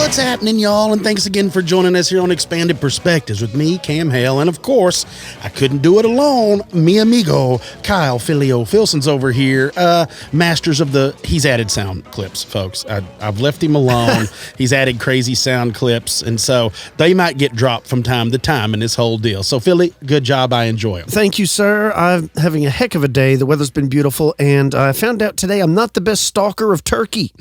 What's happening, y'all? And thanks again for joining us here on Expanded Perspectives with me, Cam Hale. And of course, I couldn't do it alone. Mi amigo, Kyle Filio Filson's over here. Masters of he's added sound clips, folks. I've left him alone. He's added crazy sound clips. And so they might get dropped from time to time in this whole deal. So, Philly, good job. I enjoy them. Thank you, sir. I'm having a heck of a day. The weather's been beautiful. And I found out today I'm not the best stalker of turkey.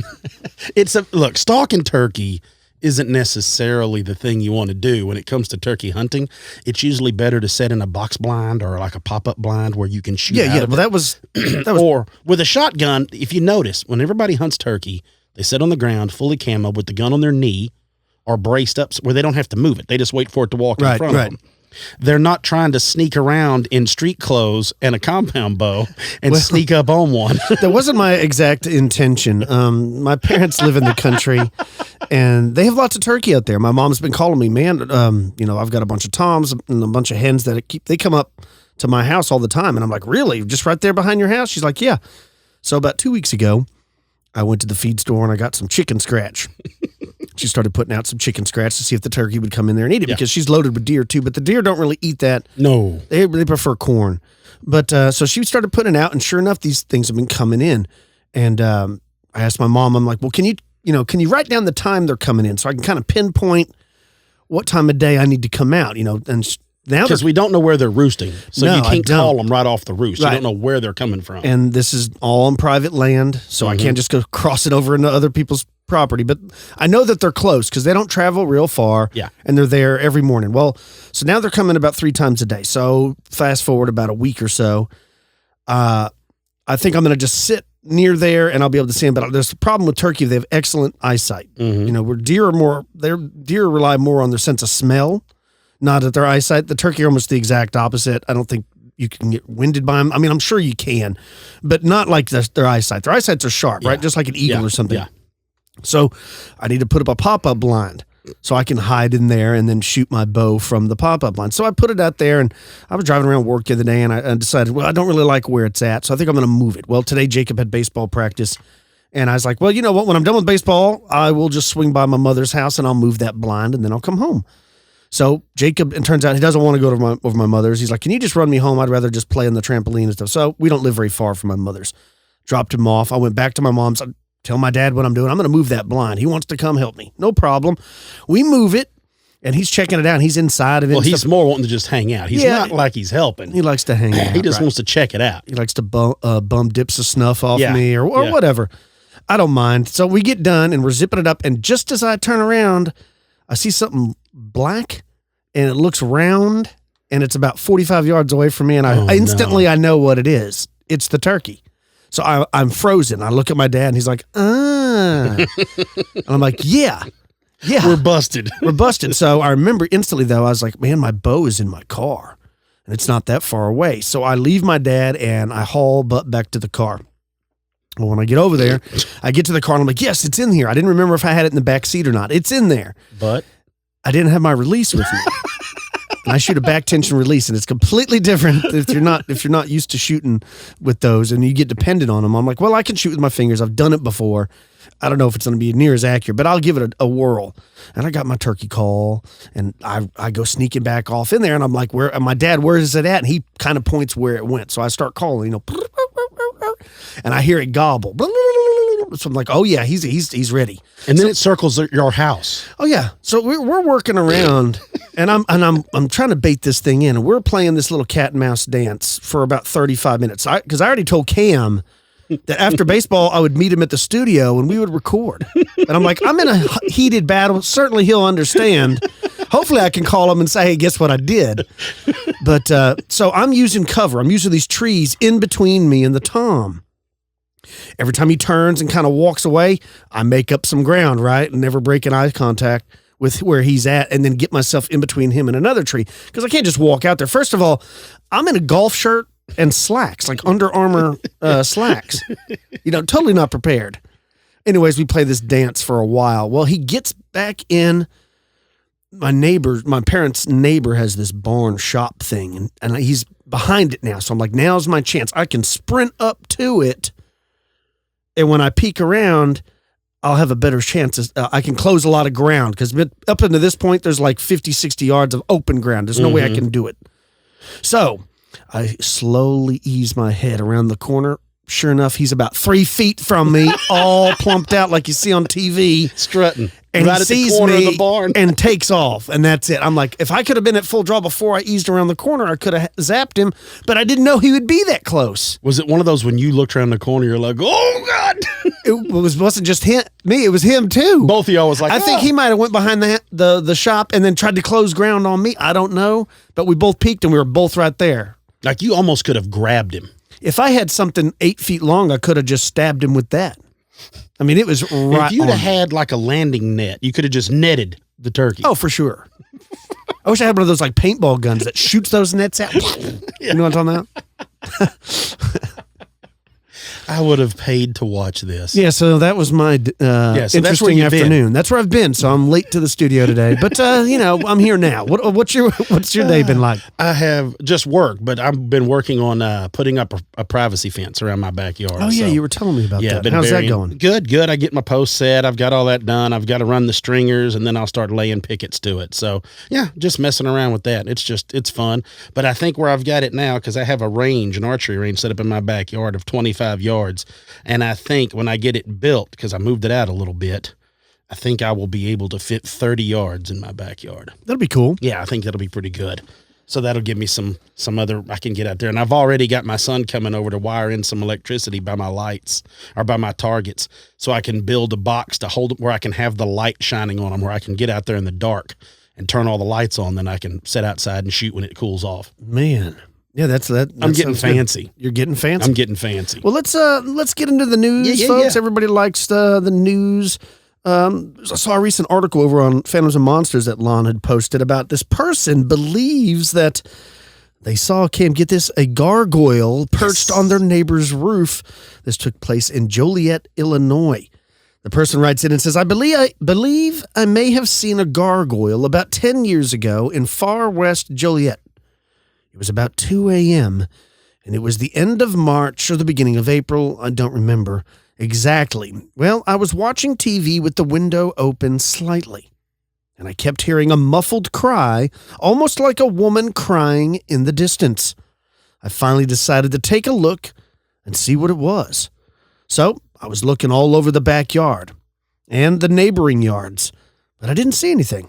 Look, stalking turkey isn't necessarily the thing you want to do when it comes to turkey hunting. It's usually better to set in a box blind or like a pop-up blind where you can shoot out of it. That was or with a shotgun. If you notice, when everybody hunts turkey, they sit on the ground fully camo with the gun on their knee or braced up where they don't have to move it. They just wait for it to walk in front of them. They're not trying to sneak around in street clothes and a compound bow and sneak up on one. That wasn't my exact intention. My parents live in the country, and they have lots of turkey out there. My mom's been calling me, man, I've got a bunch of toms and a bunch of hens that they come up to my house all the time. And I'm like, really? Just right there behind your house? She's like, yeah. So about 2 weeks ago, I went to the feed store and I got some chicken scratch. She started putting out some chicken scratch to see if the turkey would come in there and eat it because she's loaded with deer too, but the deer don't really eat that. No. They prefer corn. But so she started putting it out, and sure enough, these things have been coming in. And I asked my mom, I'm like, well, can you write down the time they're coming in so I can kind of pinpoint what time of day I need to come out, and now because we don't know where they're roosting, so no, you can't call them right off the roost. Right. You don't know where they're coming from. And this is all on private land, so I can't just go cross it over into other people's property. But I know that they're close because they don't travel real far, and they're there every morning. Well, so now they're coming about 3 times a day. So fast forward about a week or so, I think I'm going to just sit near there and I'll be able to see them. But there's a problem with turkey. They have excellent eyesight. Where deer rely more on their sense of smell, not at their eyesight. The turkey are almost the exact opposite. I don't think you can get winded by them. I mean, I'm sure you can, but not like their eyesight. Their eyesights are sharp, right? Just like an eagle or something. Yeah. So I need to put up a pop-up blind so I can hide in there and then shoot my bow from the pop-up blind. So I put it out there, and I was driving around work the other day, and I decided, well, I don't really like where it's at, so I think I'm going to move it. Well, today Jacob had baseball practice, and I was like, well, you know what? When I'm done with baseball, I will just swing by my mother's house, and I'll move that blind, and then I'll come home. So Jacob, it turns out he doesn't want to go over my mother's. He's like, can you just run me home? I'd rather just play on the trampoline and stuff. So we don't live very far from my mother's. Dropped him off. I went back to my mom's. I tell my dad what I'm doing. I'm going to move that blind. He wants to come help me. No problem. We move it, and he's checking it out. He's inside of it. Well, he's more wanting to just hang out. He's not like he's helping. He likes to hang out. He just wants to check it out. He likes to bum dips of snuff off me or whatever. I don't mind. So we get done, and we're zipping it up, and just as I turn around, I see something black, and it looks round, and it's about 45 yards away from me, and I instantly know what it is. It's the turkey. So I'm frozen. I look at my dad, and he's like, and I'm like, yeah. We're busted. We're busted. So I remember instantly, though, I was like, man, my bow is in my car, and it's not that far away. So I leave my dad, and I haul butt back to the car. Well, when I get over there, I get to the car, and I'm like, yes, it's in here. I didn't remember if I had it in the back seat or not. It's in there. But I didn't have my release with me. And I shoot a back tension release, and it's completely different if you're not used to shooting with those and you get dependent on them. I'm like, well, I can shoot with my fingers. I've done it before. I don't know if it's going to be near as accurate, but I'll give it a whirl. And I got my turkey call, and I go sneaking back off in there, and I'm like, my dad, where is it at? And he kind of points where it went. So I start calling, and I hear it gobble. So I'm like, oh yeah, he's ready. And then it circles your house. Oh yeah. So we're working around, and I'm trying to bait this thing in, and we're playing this little cat and mouse dance for about 35 minutes. Because I already told Cam that after baseball I would meet him at the studio and we would record. And I'm like, I'm in a heated battle. Certainly he'll understand. Hopefully I can call him and say, hey, guess what I did? But so I'm using cover. I'm using these trees in between me and the tom. Every time he turns and kind of walks away, I make up some ground, right? And never break an eye contact with where he's at, and then get myself in between him and another tree. Because I can't just walk out there. First of all, I'm in a golf shirt and slacks, like Under Armour slacks. Totally not prepared. Anyways, we play this dance for a while. Well, he gets back in. My parents' neighbor has this barn shop thing, and he's behind it now. So I'm like, now's my chance. I can sprint up to it. And when I peek around, I'll have a better chance. I can close a lot of ground because up until this point, there's like 50, 60 yards of open ground. There's no way I can do it. So I slowly ease my head around the corner. Sure enough, he's about 3 feet from me, all plumped out like you see on TV. Strutting. And right he at the sees corner me of the barn. and takes off, and that's it. I'm like, if I could have been at full draw before I eased around the corner, I could have zapped him, but I didn't know he would be that close. Was it one of those when you looked around the corner, you're like, oh, God. It wasn't just me, it was him, too. Both of y'all was like, I think he might have went behind the shop and then tried to close ground on me. I don't know, but we both peeked, and we were both right there. Like, you almost could have grabbed him. If I had something 8 feet long, I could have just stabbed him with that. I mean, it was right. If you'd have had like a landing net, you could have just netted the turkey. Oh, for sure. I wish I had one of those like paintball guns that shoots those nets out. You know what I'm talking about? I would have paid to watch this. Yeah, so that was my interesting afternoon. That's where I've been, so I'm late to the studio today. But I'm here now. What's your day been like? I have just work, but I've been working on putting up a privacy fence around my backyard. Oh yeah, you were telling me about that. How's that going? Good. I get my post set. I've got all that done. I've got to run the stringers, and then I'll start laying pickets to it. So yeah, just messing around with that. It's fun. But I think where I've got it now, because I have an archery range set up in my backyard of 25 yards. And I think when I get it built, because I moved it out a little bit, I think I will be able to fit 30 yards in my backyard. That'll be cool. Yeah, I think that'll be pretty good. So that'll give me some other, I can get out there. And I've already got my son coming over to wire in some electricity by my lights or by my targets, so I can build a box to hold it where I can have the light shining on them, where I can get out there in the dark and turn all the lights on. Then I can sit outside and shoot when it cools off. Man. Yeah, that's that. I'm getting fancy. Good. You're getting fancy? I'm getting fancy. Well, let's get into the news, folks. Yeah. Everybody likes the news. I saw a recent article over on Phantoms and Monsters that Lon had posted about this person believes that they saw, Cam, get this, a gargoyle perched on their neighbor's roof. This took place in Joliet, Illinois. The person writes in and says, I believe I may have seen a gargoyle about 10 years ago in far west Joliet. It was about 2 a.m., and it was the end of March or the beginning of April. I don't remember exactly. Well, I was watching TV with the window open slightly, and I kept hearing a muffled cry, almost like a woman crying in the distance. I finally decided to take a look and see what it was. So I was looking all over the backyard and the neighboring yards, but I didn't see anything.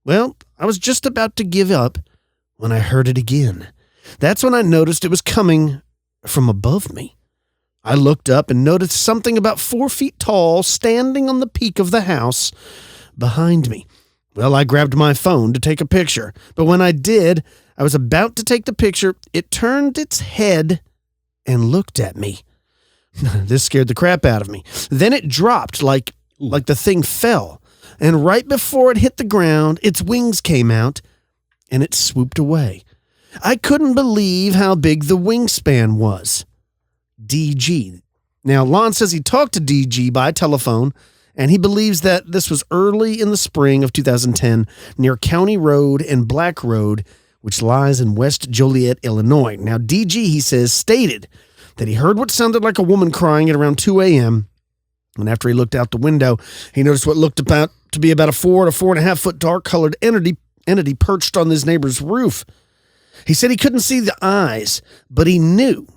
Well, I was just about to give up when I heard it again. That's when I noticed it was coming from above me. I looked up and noticed something about 4 feet tall standing on the peak of the house behind me. Well, I grabbed my phone to take a picture, but when I did, I was about to take the picture, it turned its head and looked at me. This scared the crap out of me. Then it dropped like the thing fell, and right before it hit the ground, its wings came out, and it swooped away. I couldn't believe how big the wingspan was. DG. Now, Lon says he talked to DG by telephone, and he believes that this was early in the spring of 2010 near County Road and Black Road, which lies in West Joliet, Illinois. Now, DG, he says, stated that he heard what sounded like a woman crying at around 2 a.m., and after he looked out the window, he noticed what looked to be about a 4 to 4.5 foot dark-colored entity perched on his neighbor's roof. He said he couldn't see the eyes, but he knew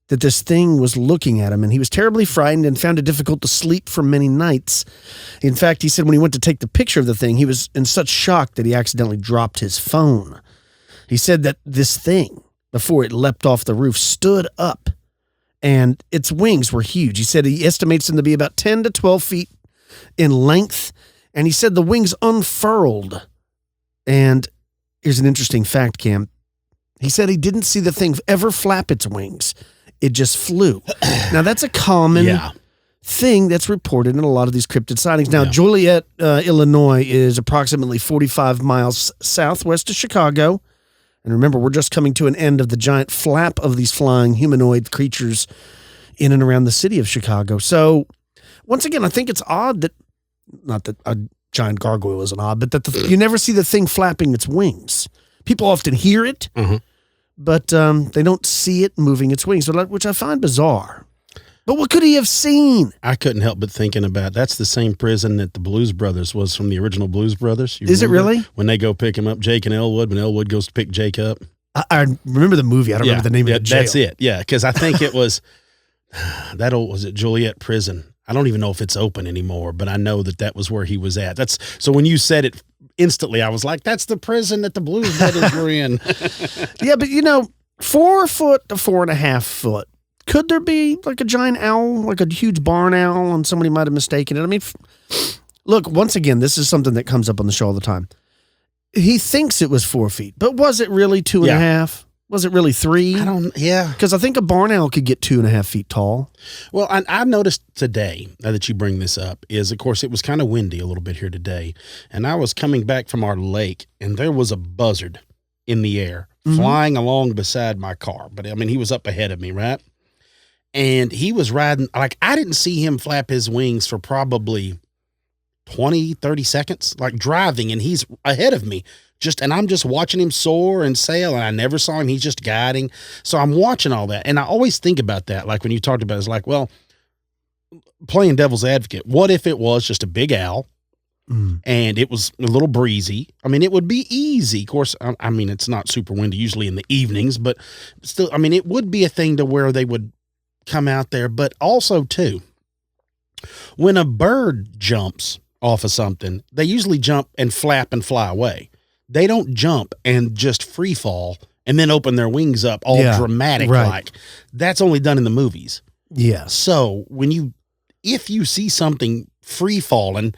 that this thing was looking at him, and he was terribly frightened and found it difficult to sleep for many nights. In fact, he said when he went to take the picture of the thing, he was in such shock that he accidentally dropped his phone. He said that this thing, before it leapt off the roof, stood up, and its wings were huge. He said he estimates them to be about 10 to 12 feet in length, and he said the wings unfurled. And here's an interesting fact, Cam. He said he didn't see the thing ever flap its wings. It just flew. Now, that's a common thing that's reported in a lot of these cryptid sightings. Now, Joliet, Illinois is approximately 45 miles southwest of Chicago. And remember, we're just coming to an end of the giant flap of these flying humanoid creatures in and around the city of Chicago. So, once again, I think it's odd that, not that a giant gargoyle isn't odd, but that you never see the thing flapping its wings. People often hear it, but they don't see it moving its wings, which I find bizarre. But what could he have seen? I couldn't help but thinking about that's the same prison that the Blues Brothers was from the original Blues Brothers. Is it really? When they go pick him up, Jake and Elwood, when Elwood goes to pick Jake up. I remember the movie. I don't remember the name of the jail. That's it. Yeah, because I think it was was it Joliet prison. I don't even know if it's open anymore, but I know that was where he was at. So when you said it instantly, I was like, that's the prison that the Blues Brothers were in. Yeah, but 4 foot to 4.5 foot. Could there be like a giant owl, like a huge barn owl, and somebody might have mistaken it? I mean, look, once again, this is something that comes up on the show all the time. He thinks it was 4 feet, but was it really 2.5? Was it really 3? Because I think a barn owl could get 2.5 feet tall. Well, I noticed today, now that you bring this up, is, of course, it was kind of windy a little bit here today, and I was coming back from our lake, and there was a buzzard in the air flying along beside my car. But, I mean, he was up ahead of me, right? And he was riding, like, I didn't see him flap his wings for probably 20, 30 seconds, like driving, and he's ahead of me. And I'm just watching him soar and sail, and I never saw him. He's just guiding. So I'm watching all that. And I always think about that. Like when you talked about it, it's like, well, playing devil's advocate, what if it was just a big owl and it was a little breezy? I mean, it would be easy. Of course, I mean, it's not super windy usually in the evenings, but still, I mean, it would be a thing to where they would come out there. But also, too, when a bird jumps off of something, they usually jump and flap and fly away. They don't jump and just free fall and then open their wings up all dramatic like. That's only done in the movies. Yeah. So if you see something free falling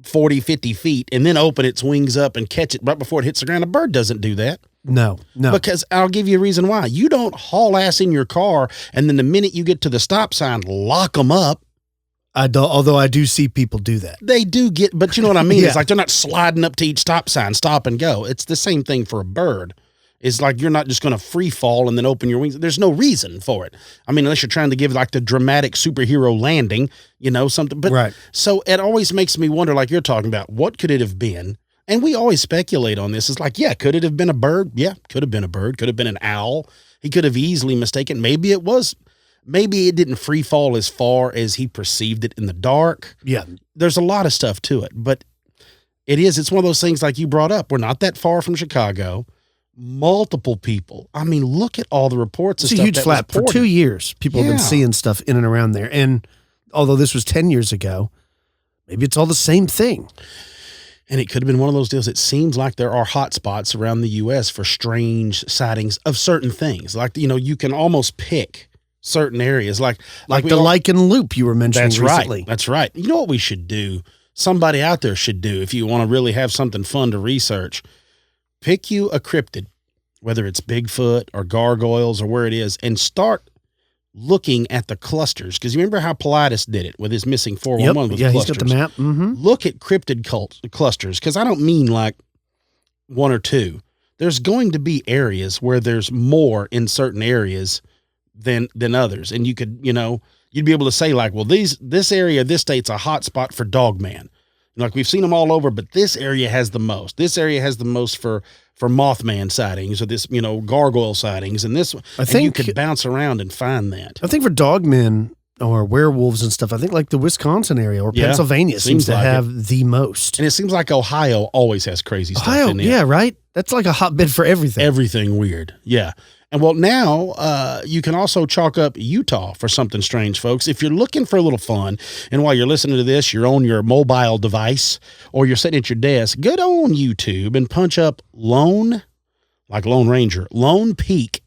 40, 50 feet and then open its wings up and catch it right before it hits the ground, a bird doesn't do that. No. Because I'll give you a reason why. You don't haul ass in your car and then the minute you get to the stop sign, lock them up. Although I do see people do that. They do but you know what I mean? It's like they're not sliding up to each stop sign, stop and go. It's the same thing for a bird. It's like you're not just going to free fall and then open your wings. There's no reason for it. I mean, unless you're trying to give like the dramatic superhero landing, something. But So it always makes me wonder, like you're talking about, what could it have been? And we always speculate on this. It's like, could it have been a bird? Yeah, could have been a bird. Could have been an owl. He could have easily mistaken. Maybe it was. Maybe it didn't free fall as far as he perceived it in the dark. Yeah. There's a lot of stuff to it, but it's one of those things like you brought up. We're not that far from Chicago. Multiple people. I mean, look at all the reports. It's a huge flap. For 2 years, people have been seeing stuff in and around there. And although this was 10 years ago, maybe it's all the same thing. And it could have been one of those deals. It seems like there are hot spots around the U.S. for strange sightings of certain things. Like, you can almost pick certain areas, like the lichen loop you were mentioning recently. That's right. You know what we should do? Somebody out there should do, if you want to really have something fun to research, pick you a cryptid, whether it's Bigfoot or gargoyles or where it is, and start looking at the clusters. Because you remember how Politis did it with his missing 411 with clusters. He's got the map. Mm-hmm. Look at cryptid clusters, because I don't mean like one or two. There's going to be areas where there's more in certain areas than others. And you could, you'd be able to say like, well, this area, this state's a hot spot for dogman. Like we've seen them all over, but this area has the most. This area has the most for Mothman sightings or this, gargoyle sightings. And this, you could bounce around and find that. I think for dogmen or werewolves and stuff, I think like the Wisconsin area or Pennsylvania seems to have the most. And it seems like Ohio always has crazy stuff in it. Yeah, right? That's like a hotbed for everything. Everything weird. Yeah. And well, now you can also chalk up Utah for something strange, folks. If you're looking for a little fun, and while you're listening to this, you're on your mobile device or you're sitting at your desk, go on YouTube and punch up Lone Peak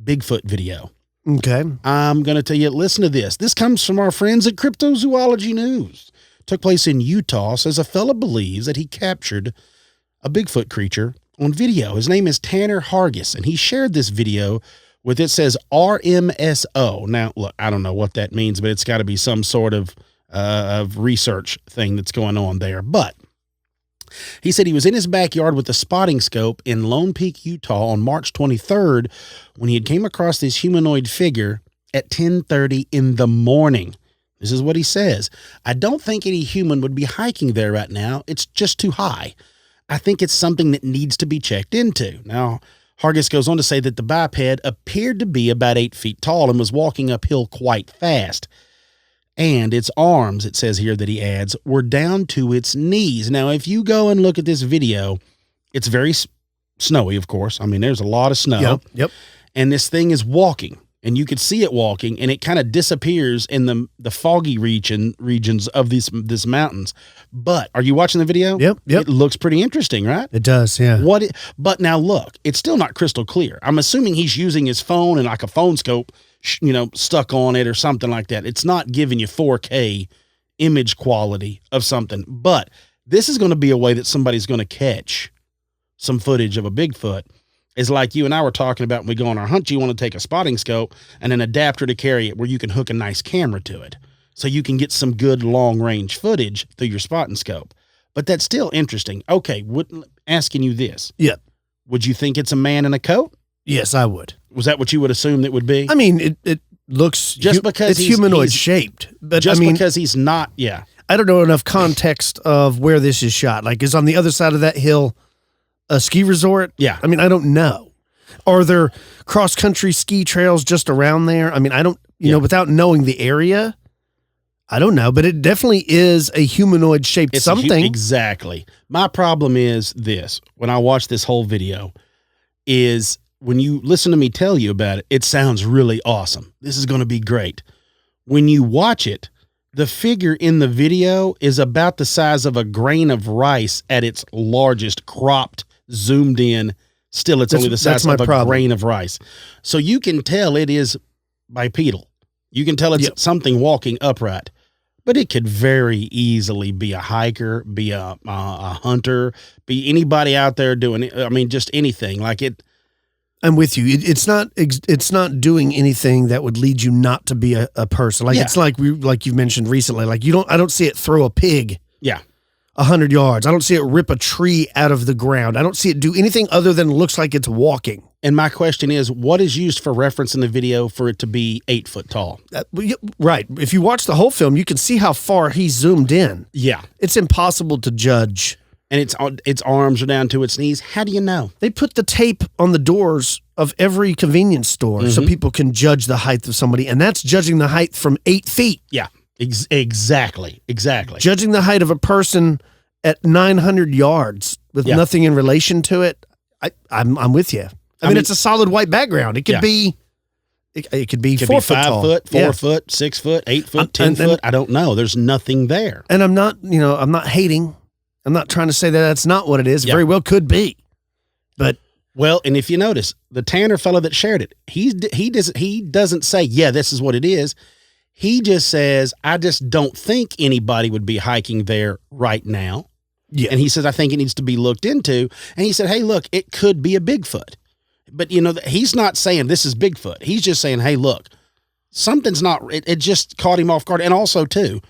Bigfoot video. Okay. I'm going to tell you, listen to this. This comes from our friends at Cryptozoology News. Took place in Utah, says a fella believes that he captured a Bigfoot creature on video. His name is Tanner Hargis, and he shared this video with, it says RMSO. Now, look, I don't know what that means, but it's got to be some sort of research thing that's going on there. But he said he was in his backyard with a spotting scope in Lone Peak, Utah on March 23rd when he had came across this humanoid figure at 10:30 in the morning. This is what he says. I don't think any human would be hiking there right now. It's just too high. I think it's something that needs to be checked into. Now, Hargis goes on to say that the biped appeared to be about 8 feet tall and was walking uphill quite fast. And its arms, it says here that he adds, were down to its knees. Now, if you go and look at this video, it's very snowy, of course. I mean, there's a lot of snow. Yep. And this thing is walking. And you could see it walking, and it kind of disappears in the foggy regions of this mountains. But are you watching the video? Yep. It looks pretty interesting, right? It does, yeah. But now look, it's still not crystal clear. I'm assuming he's using his phone and like a phone scope, stuck on it or something like that. It's not giving you 4K image quality of something. But this is going to be a way that somebody's going to catch some footage of a Bigfoot. Is like you and I were talking about when we go on our hunt, you want to take a spotting scope and an adapter to carry it where you can hook a nice camera to it. So you can get some good long range footage through your spotting scope. But that's still interesting. Okay, asking you this. Yep. Would you think it's a man in a coat? Yes, I would. Was that what you would assume it would be? I mean, it looks just because it's humanoid shaped. But because he's not, yeah. I don't know enough context of where this is shot. Like, is on the other side of that hill a ski resort? Yeah. I mean, I don't know. Are there cross-country ski trails just around there? I mean, I don't, without knowing the area, I don't know, but it definitely is a humanoid-shaped something. Exactly. My problem is this, when I watch this whole video, is when you listen to me tell you about it, it sounds really awesome. This is going to be great. When you watch it, the figure in the video is about the size of a grain of rice at its largest, cropped, zoomed in. Still, it's only the size of a grain of rice. So you can tell it is bipedal. You can tell it's something walking upright. But it could very easily be a hiker, be a hunter, be anybody out there doing it. I mean, just anything like it. I'm with you. It's not doing anything that would lead you not to be a person. Like it's like you've mentioned recently. Like I don't see it throw a pig. Yeah. 100 yards. I don't see it rip a tree out of the ground. I don't see it do anything other than looks like it's walking. And my question is, what is used for reference in the video for it to be 8 foot tall? Right. If you watch the whole film, you can see how far he zoomed in. Yeah. It's impossible to judge. And its arms are down to its knees. How do you know? They put the tape on the doors of every convenience store so people can judge the height of somebody. And that's judging the height from 8 feet. Yeah. Exactly. Judging the height of a person at 900 yards with nothing in relation to it. I'm with you. I mean, it's a solid white background. It could be, it could be 4 foot 5 tall. foot, 4 foot, 6 foot, 8 foot, 10 foot. I don't know. There's nothing there. And I'm not hating. I'm not trying to say that that's not what it is. It very well could be. But well, and if you notice, the Tanner fellow that shared it, he doesn't say, yeah, this is what it is. He just says, I just don't think anybody would be hiking there right now. Yeah. And he says, I think it needs to be looked into. And he said, hey, look, it could be a Bigfoot. But, he's not saying this is Bigfoot. He's just saying, hey, look, something's not, it just caught him off guard. And also, too,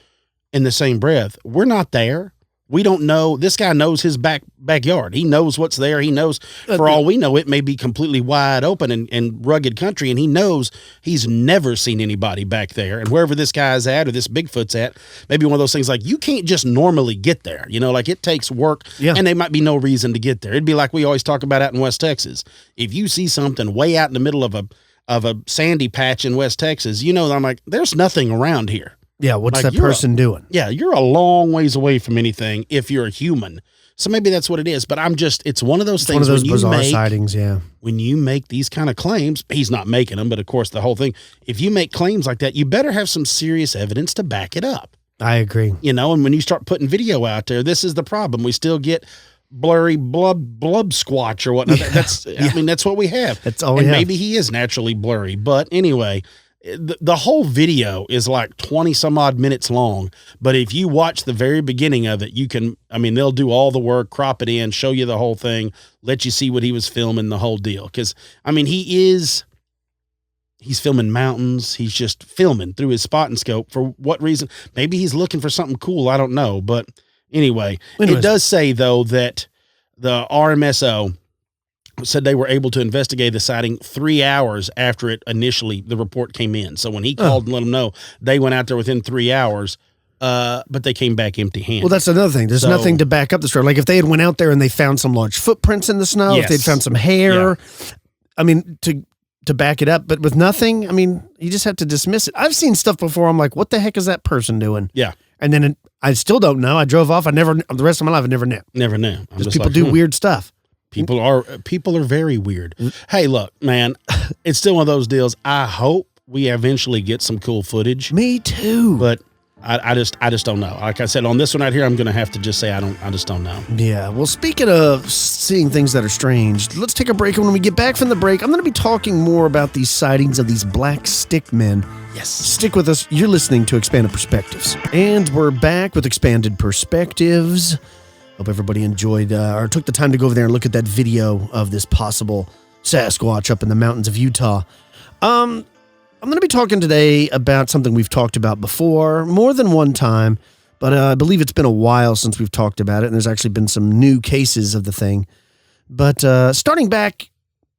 in the same breath, we're not there. We don't know. This guy knows his backyard. He knows what's there. He knows, for all we know, it may be completely wide open and rugged country, and he knows he's never seen anybody back there. And wherever this guy's at or this Bigfoot's at, maybe one of those things like you can't just normally get there. Like it takes work, and there might be no reason to get there. It'd be like we always talk about out in West Texas. If you see something way out in the middle of a sandy patch in West Texas, I'm like, there's nothing around here. Yeah, what's that person doing? Yeah, you're a long ways away from anything if you're a human. So maybe that's what it is. But it's one of those things. One of those bizarre sightings, yeah. When you make these kind of claims, he's not making them, but of course the whole thing, if you make claims like that, you better have some serious evidence to back it up. I agree. And when you start putting video out there, this is the problem. We still get blurry blub squatch or whatnot. I mean, that's what we have. That's all we have. Maybe he is naturally blurry. But anyway, the whole video is like 20 some odd minutes long, but if you watch the very beginning of it, they'll do all the work, crop it in, show you the whole thing, let you see what he was filming, the whole deal. Cause he's filming mountains. He's just filming through his spotting scope. For what reason? Maybe he's looking for something cool. I don't know. But anyway, it does say though that the RMSO said they were able to investigate the sighting 3 hours after the report came in. So when he called and let them know, they went out there within 3 hours, but they came back empty-handed. Well, that's another thing. There's nothing to back up the story. Like if they had went out there and they found some large footprints in the snow, if they'd found some hair, I mean, to back it up, but with nothing, I mean, you just have to dismiss it. I've seen stuff before. I'm like, what the heck is that person doing? Yeah. And then I still don't know. I drove off. The rest of my life, I never knew. Never knew. Just people do weird stuff. People are very weird. Hey, look, man, it's still one of those deals. I hope we eventually get some cool footage. Me too. But I just don't know. Like I said, on this one right here, I'm going to have to just say I just don't know. Yeah. Well, speaking of seeing things that are strange, let's take a break. And when we get back from the break, I'm going to be talking more about these sightings of these black stick men. Yes. Stick with us. You're listening to Expanded Perspectives. And we're back with Expanded Perspectives. Hope everybody enjoyed or took the time to go over there and look at that video of this possible Sasquatch up in the mountains of Utah. I'm going to be talking today about something we've talked about before, more than one time, but I believe it's been a while since we've talked about it, and there's actually been some new cases of the thing. But starting back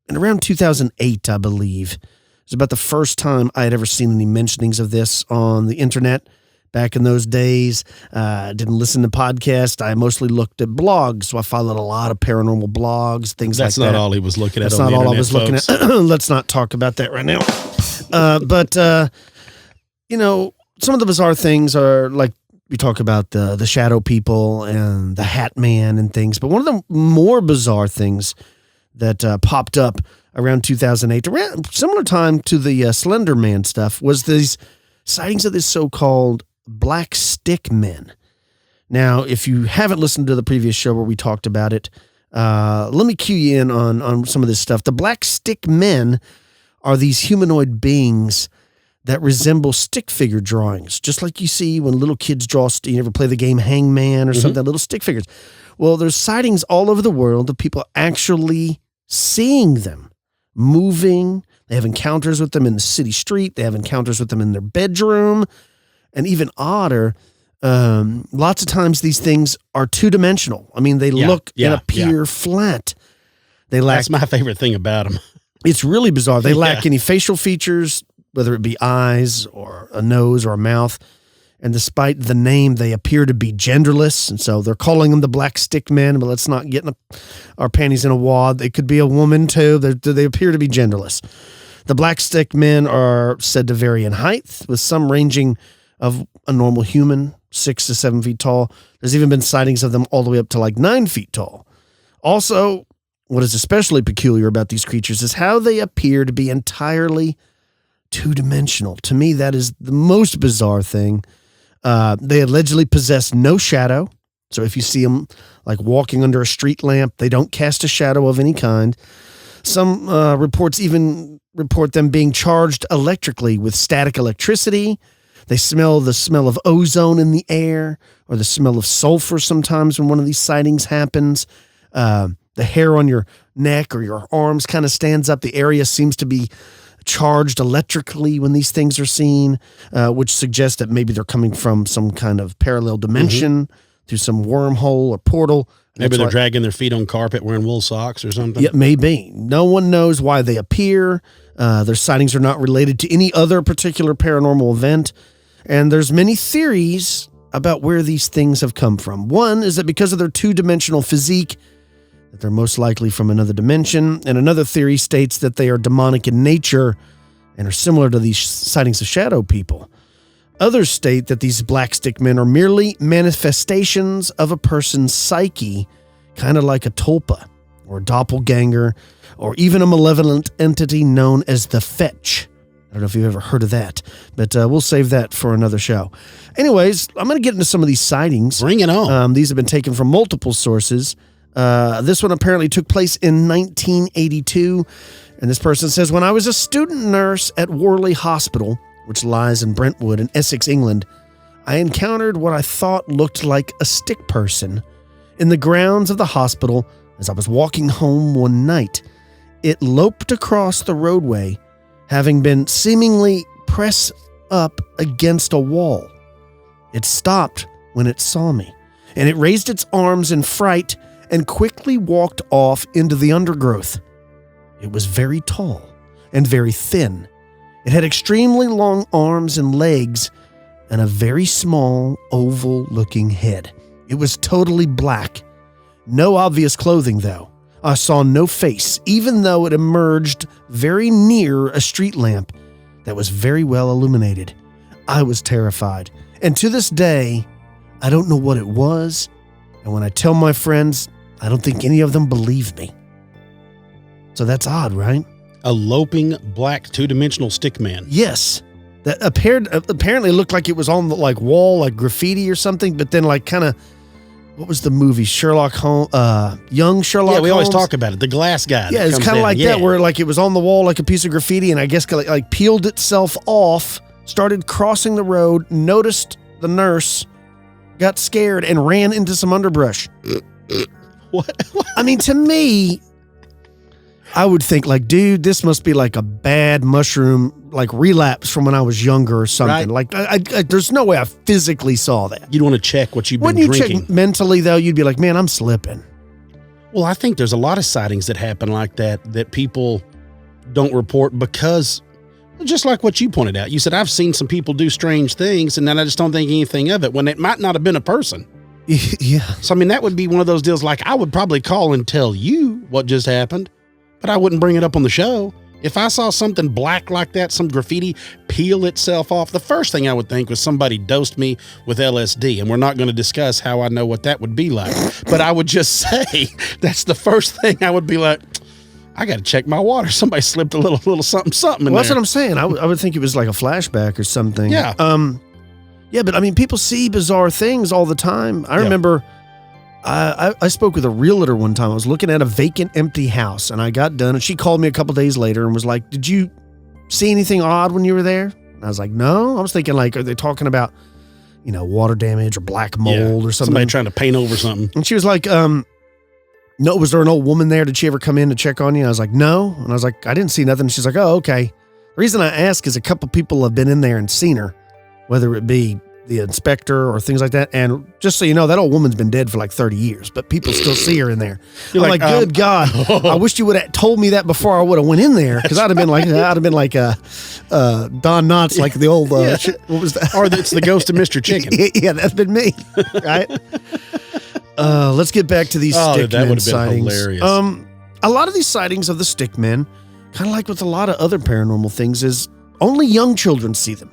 in around 2008, I believe, it was about the first time I had ever seen any mentionings of this on the internet. Back in those days, didn't listen to podcasts. I mostly looked at blogs, so I followed a lot of paranormal blogs, things like that. That's not all he was looking at. That's not all I was looking at. Let's not talk about that right now. But you know, some of the bizarre things are like we talk about the shadow people and the Hat Man and things. But one of the more bizarre things that popped up around 2008, around similar time to the Slender Man stuff, was these sightings of this so-called black stick men. Now, if you haven't listened to the previous show where we talked about it, let me cue you in on some of this stuff. The black stick men are these humanoid beings that resemble stick figure drawings, just like you see when little kids draw. You ever play the game Hangman or something? Little stick figures. Well, there's sightings all over the world of people actually seeing them moving. They have encounters with them in the city street. They have encounters with them in their bedroom. And even odder, lots of times these things are two-dimensional. I mean, they look and appear flat. That's my favorite thing about them. It's really bizarre. They lack any facial features, whether it be eyes or a nose or a mouth. And despite the name, they appear to be genderless. And so they're calling them the black stick men, but let's not get our panties in a wad. They could be a woman too. They appear to be genderless. The black stick men are said to vary in height, with some ranging of a normal human, 6 to 7 feet tall. There's even been sightings of them all the way up to like 9 feet tall. Also, what is especially peculiar about these creatures is how they appear to be entirely two-dimensional. To me, that is the most bizarre thing. They allegedly possess no shadow. So if you see them like walking under a street lamp, they don't cast a shadow of any kind. Some reports even report them being charged electrically with static electricity. They smell the smell of ozone in the air or the smell of sulfur sometimes when one of these sightings happens. The hair on your neck or your arms kind of stands up. The area seems to be charged electrically when these things are seen, which suggests that maybe they're coming from some kind of parallel dimension through some wormhole or portal. Maybe they're dragging their feet on carpet wearing wool socks or something. Yeah, maybe. No one knows why they appear. Their sightings are not related to any other particular paranormal event. And there's many theories about where these things have come from. One is that because of their two-dimensional physique, that they're most likely from another dimension. And another theory states that they are demonic in nature and are similar to these sightings of shadow people. Others state that these black stick men are merely manifestations of a person's psyche, kind of like a tulpa or a doppelganger, or even a malevolent entity known as the fetch. I don't know if you've ever heard of that, but we'll save that for another show. Anyways, I'm going to get into some of these sightings. Bring it on. These have been taken from multiple sources. This one apparently took place in 1982, and this person says, when I was a student nurse at Worley Hospital, which lies in Brentwood in Essex, England, I encountered what I thought looked like a stick person in the grounds of the hospital as I was walking home one night. It loped across the roadway, having been seemingly pressed up against a wall. It stopped when it saw me, and it raised its arms in fright and quickly walked off into the undergrowth. It was very tall and very thin. It had extremely long arms and legs, and a very small, oval-looking head. It was totally black. No obvious clothing, though. I saw no face, even though it emerged very near a street lamp that was very well illuminated. I was terrified. And to this day, I don't know what it was. And when I tell my friends, I don't think any of them believe me. So that's odd, right? A loping black two-dimensional stick man. Yes. That apparently looked like it was on the wall, like graffiti or something, but then kind of, what was the movie? Sherlock Holmes, young Sherlock Holmes? Yeah, we always talk about it. The glass guy. Yeah, it's kind of like that, where it was on the wall like a piece of graffiti, and I guess peeled itself off, started crossing the road, noticed the nurse, got scared, and ran into some underbrush. What? I mean, to me, I would think dude, this must be a bad mushroom, relapse from when I was younger or something. Right. I there's no way I physically saw that. You'd want to check what you've been Wouldn't drinking. you check mentally, though? You'd be like, man, I'm slipping. Well, I think there's a lot of sightings that happen like that people don't report because, just like what you pointed out, you said, I've seen some people do strange things and then I just don't think anything of it when it might not have been a person. Yeah. So, I mean, that would be one of those deals I would probably call and tell you what just happened, but I wouldn't bring it up on the show. If I saw something black like that, some graffiti peel itself off, the first thing I would think was somebody dosed me with LSD, and we're not going to discuss how I know what that would be like. But I would just say that's the first thing I would be like, I got to check my water. Somebody slipped a little something in there. That's what I'm saying. I would think it was like a flashback or something. Yeah. Yeah, but I mean, people see bizarre things all the time. I remember I spoke with a realtor one time. I was looking at a vacant, empty house, and I got done, and she called me a couple days later and was like, did you see anything odd when you were there? And I was like, no. I was thinking, are they talking about, water damage or black mold or something? Somebody trying to paint over something. And she was like, no, was there an old woman there? Did she ever come in to check on you? I was like, no. And I was like, I didn't see nothing. She's like, oh, okay. The reason I ask is a couple people have been in there and seen her, whether it be the inspector or things like that. And just so you know, that old woman's been dead for 30 years, but people still see her in there. You're I'm like, good God. I wish you would have told me that before I would have went in there. Cause I'd have been like Don Knotts, like the old, what was that? Or it's the ghost of Mr. Chicken. Yeah, that's been me. Right. Let's get back to these stickmen sightings. Hilarious. A lot of these sightings of the stickmen, kind of like with a lot of other paranormal things, is only young children see them.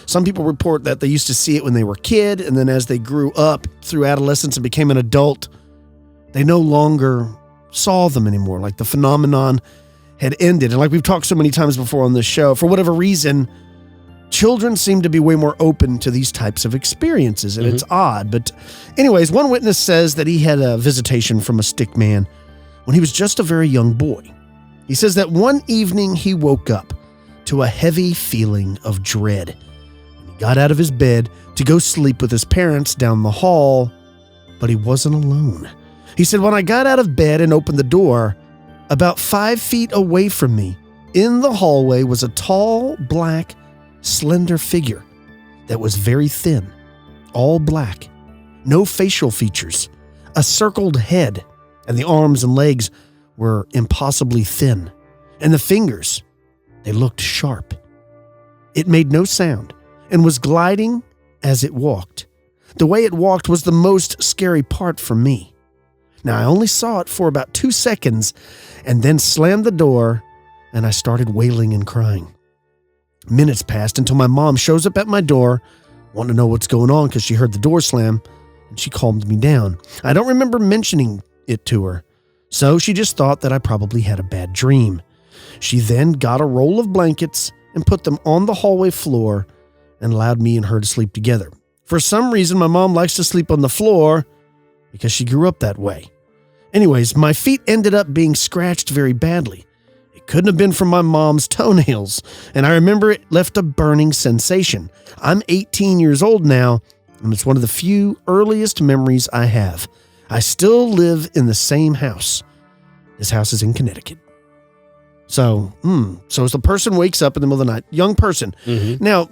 Some people report that they used to see it when they were a kid, and then as they grew up through adolescence and became an adult, they no longer saw them anymore. Like the phenomenon had ended. And like we've talked so many times before on this show, for whatever reason, children seem to be way more open to these types of experiences, and it's odd. But anyways, one witness says that he had a visitation from a stick man when he was just a very young boy. He says that one evening he woke up to a heavy feeling of dread. Got out of his bed to go sleep with his parents down the hall, but he wasn't alone. He said, when I got out of bed and opened the door, about 5 feet away from me, in the hallway was a tall, black, slender figure that was very thin, all black, no facial features, a circled head, and the arms and legs were impossibly thin, and the fingers, they looked sharp. It made no sound and was gliding as it walked. The way it walked was the most scary part for me. Now, I only saw it for about 2 seconds and then slammed the door, and I started wailing and crying. Minutes passed until my mom shows up at my door, wanting to know what's going on because she heard the door slam, and she calmed me down. I don't remember mentioning it to her, so she just thought that I probably had a bad dream. She then got a roll of blankets and put them on the hallway floor and allowed me and her to sleep together. For some reason, my mom likes to sleep on the floor because she grew up that way. Anyways, my feet ended up being scratched very badly. It couldn't have been from my mom's toenails, and I remember it left a burning sensation. I'm 18 years old now, and it's one of the few earliest memories I have. I still live in the same house. This house is in Connecticut. So as the person wakes up in the middle of the night, young person. Now,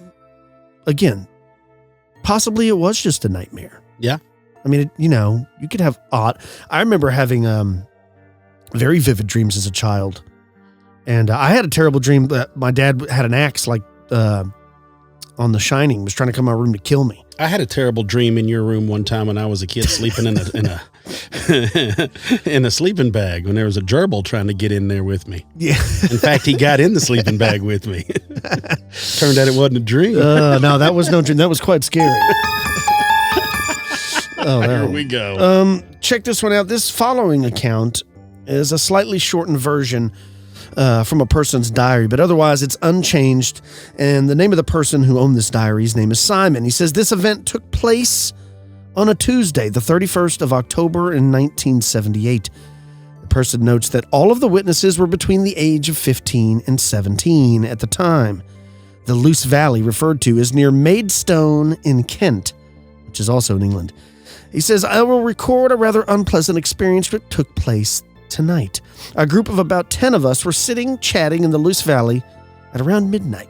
again, possibly it was just a nightmare. Yeah. I mean, you could have odd. I remember having very vivid dreams as a child. And I had a terrible dream that my dad had an axe on The Shining was trying to come in my room to kill me. I had a terrible dream in your room one time when I was a kid sleeping in a sleeping bag when there was a gerbil trying to get in there with me. Yeah. In fact, he got in the sleeping bag with me. Turned out it wasn't a dream. No, that was no dream. That was quite scary. Oh, Here we go. Check this one out. This following account is a slightly shortened version from a person's diary, but otherwise it's unchanged. And the name of the person who owned this diary, his name is Simon. He says this event took place on a Tuesday, the 31st of October in 1978. The person notes that all of the witnesses were between the age of 15 and 17 at the time. The Luce Valley referred to is near Maidstone in Kent, which is also in England. He says, I will record a rather unpleasant experience that took place tonight. A group of about 10 of us were sitting, chatting in the Luce Valley at around midnight.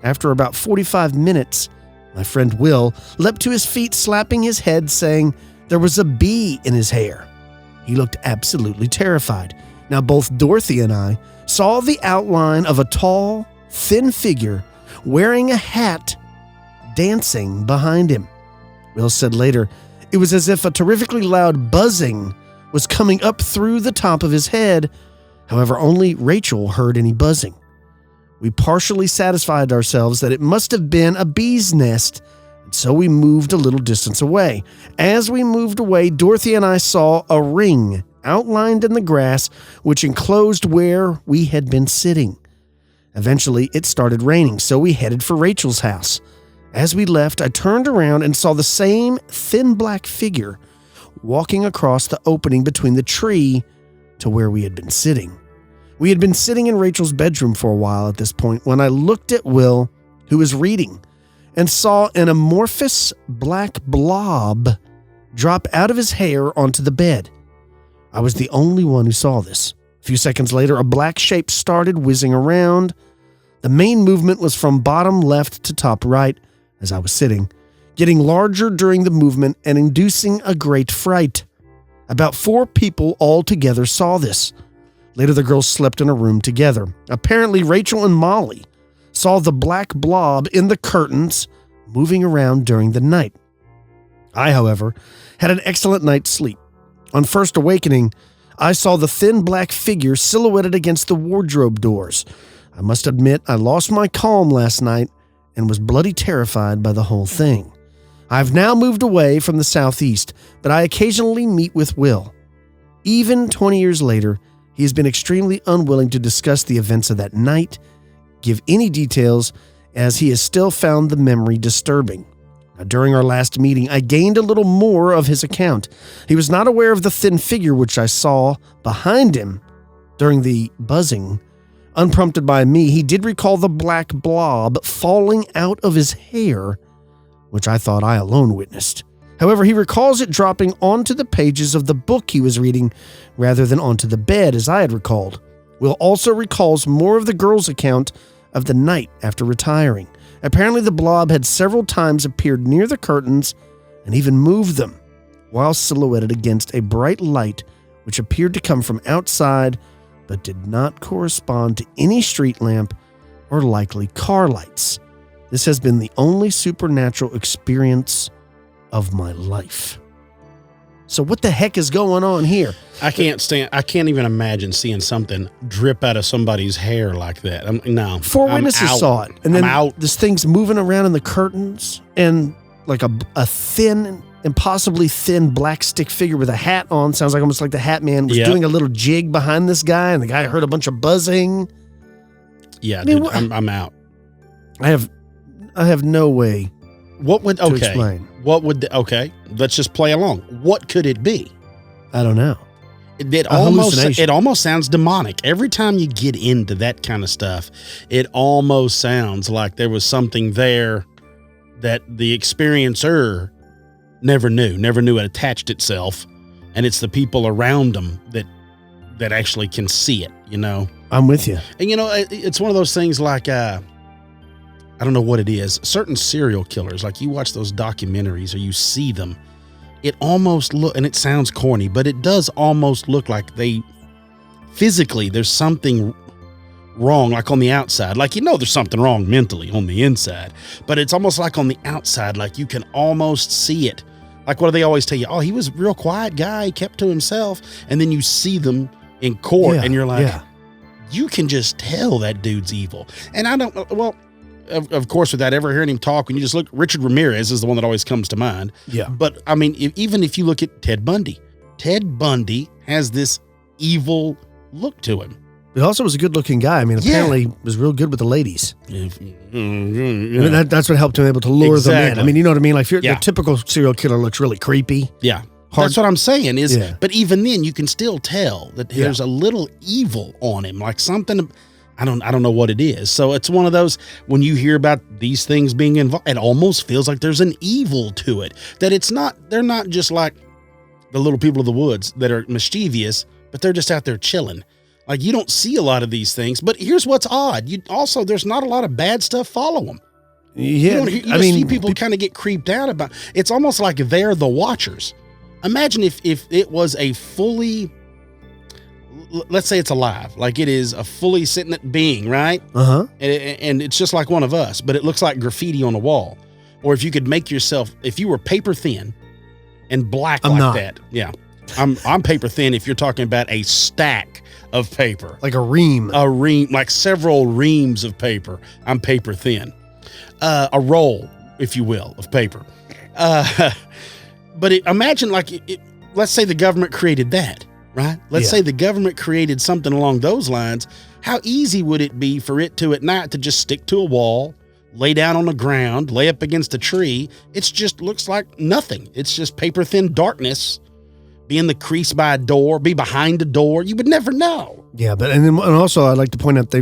After about 45 minutes, my friend Will leapt to his feet, slapping his head, saying there was a bee in his hair. He looked absolutely terrified. Now, both Dorothy and I saw the outline of a tall, thin figure wearing a hat dancing behind him. Will said later, it was as if a terrifically loud buzzing was coming up through the top of his head. However, only Rachel heard any buzzing. We partially satisfied ourselves that it must have been a bee's nest, and so we moved a little distance away. As we moved away, Dorothy and I saw a ring outlined in the grass, which enclosed where we had been sitting. Eventually, it started raining, so we headed for Rachel's house. As we left, I turned around and saw the same thin black figure walking across the opening between the tree to where we had been sitting. We had been sitting in Rachel's bedroom for a while at this point when I looked at Will, who was reading, and saw an amorphous black blob drop out of his hair onto the bed. I was the only one who saw this. A few seconds later, a black shape started whizzing around. The main movement was from bottom left to top right as I was sitting, getting larger during the movement and inducing a great fright. About 4 people altogether saw this. Later, the girls slept in a room together. Apparently, Rachel and Molly saw the black blob in the curtains moving around during the night. I, however, had an excellent night's sleep. On first awakening, I saw the thin black figure silhouetted against the wardrobe doors. I must admit I lost my calm last night and was bloody terrified by the whole thing. I've now moved away from the southeast, but I occasionally meet with Will. Even 20 years later, he has been extremely unwilling to discuss the events of that night, give any details, as he has still found the memory disturbing. Now, during our last meeting, I gained a little more of his account. He was not aware of the thin figure which I saw behind him during the buzzing. Unprompted by me, he did recall the black blob falling out of his hair, which I thought I alone witnessed. However, he recalls it dropping onto the pages of the book he was reading rather than onto the bed, as I had recalled. Will also recalls more of the girl's account of the night after retiring. Apparently, the blob had several times appeared near the curtains and even moved them, while silhouetted against a bright light which appeared to come from outside but did not correspond to any street lamp or likely car lights. This has been the only supernatural experience of my life. So what the heck is going on here? I can't even imagine seeing something drip out of somebody's hair like that. No. 4 witnesses saw it. And then this thing's moving around in the curtains, and like a thin, impossibly thin black stick figure with a hat on. Sounds like almost like the Hat Man was doing a little jig behind this guy, and the guy heard a bunch of buzzing. Yeah, I mean, dude, I'm out. I have no way to explain. Let's just play along. What could it be? I don't know. It almost sounds demonic. Every time you get into that kind of stuff, it almost sounds like there was something there that the experiencer never knew it attached itself, and it's the people around them that actually can see it, you know? I'm with you. And, you know, it's one of those things like, I don't know what it is. Certain serial killers, like you watch those documentaries or you see them, it almost and it sounds corny, but it does almost look like physically, there's something wrong, like on the outside. Like, there's something wrong mentally on the inside, but it's almost like on the outside, like you can almost see it. Like, what do they always tell you? Oh, he was a real quiet guy. He kept to himself. And then you see them in court and you're like, you can just tell that dude's evil. And I don't know. Well, of course, without ever hearing him talk, when you just look, Richard Ramirez is the one that always comes to mind. Yeah. But I mean, even if you look at Ted Bundy has this evil look to him. He also was a good-looking guy. I mean, apparently was real good with the ladies. I mean, that's what helped him able to lure them in. I mean, you know what I mean? Like, the typical serial killer looks really creepy. Yeah. That's what I'm saying but even then you can still tell that there's a little evil on him, like something, I don't know what it is. So it's one of those, when you hear about these things being involved, it almost feels like there's an evil to it, that they're not just like the little people of the woods that are mischievous, but they're just out there chilling. Like, you don't see a lot of these things, but here's what's odd. There's not a lot of bad stuff follow them. Yeah. You see people kind of get creeped out about, it's almost like they're the watchers. Imagine if it was a fully, let's say it's alive, like it is a fully sentient being, right? Uh-huh. And it's just like one of us, but it looks like graffiti on a wall. Or if you could make yourself, if you were paper thin and black that. Yeah. I'm paper thin if you're talking about a stack of paper. Like a ream. Like several reams of paper. I'm paper thin. A roll, if you will, of paper. But imagine, like, let's say the government created that, right? Let's say the government created something along those lines. How easy would it be for it to, at night, to just stick to a wall, lay down on the ground, lay up against a tree? It's just looks like nothing. It's just paper thin darkness. Be in the crease by a door, be behind a door. You would never know. Yeah, and also I'd like to point out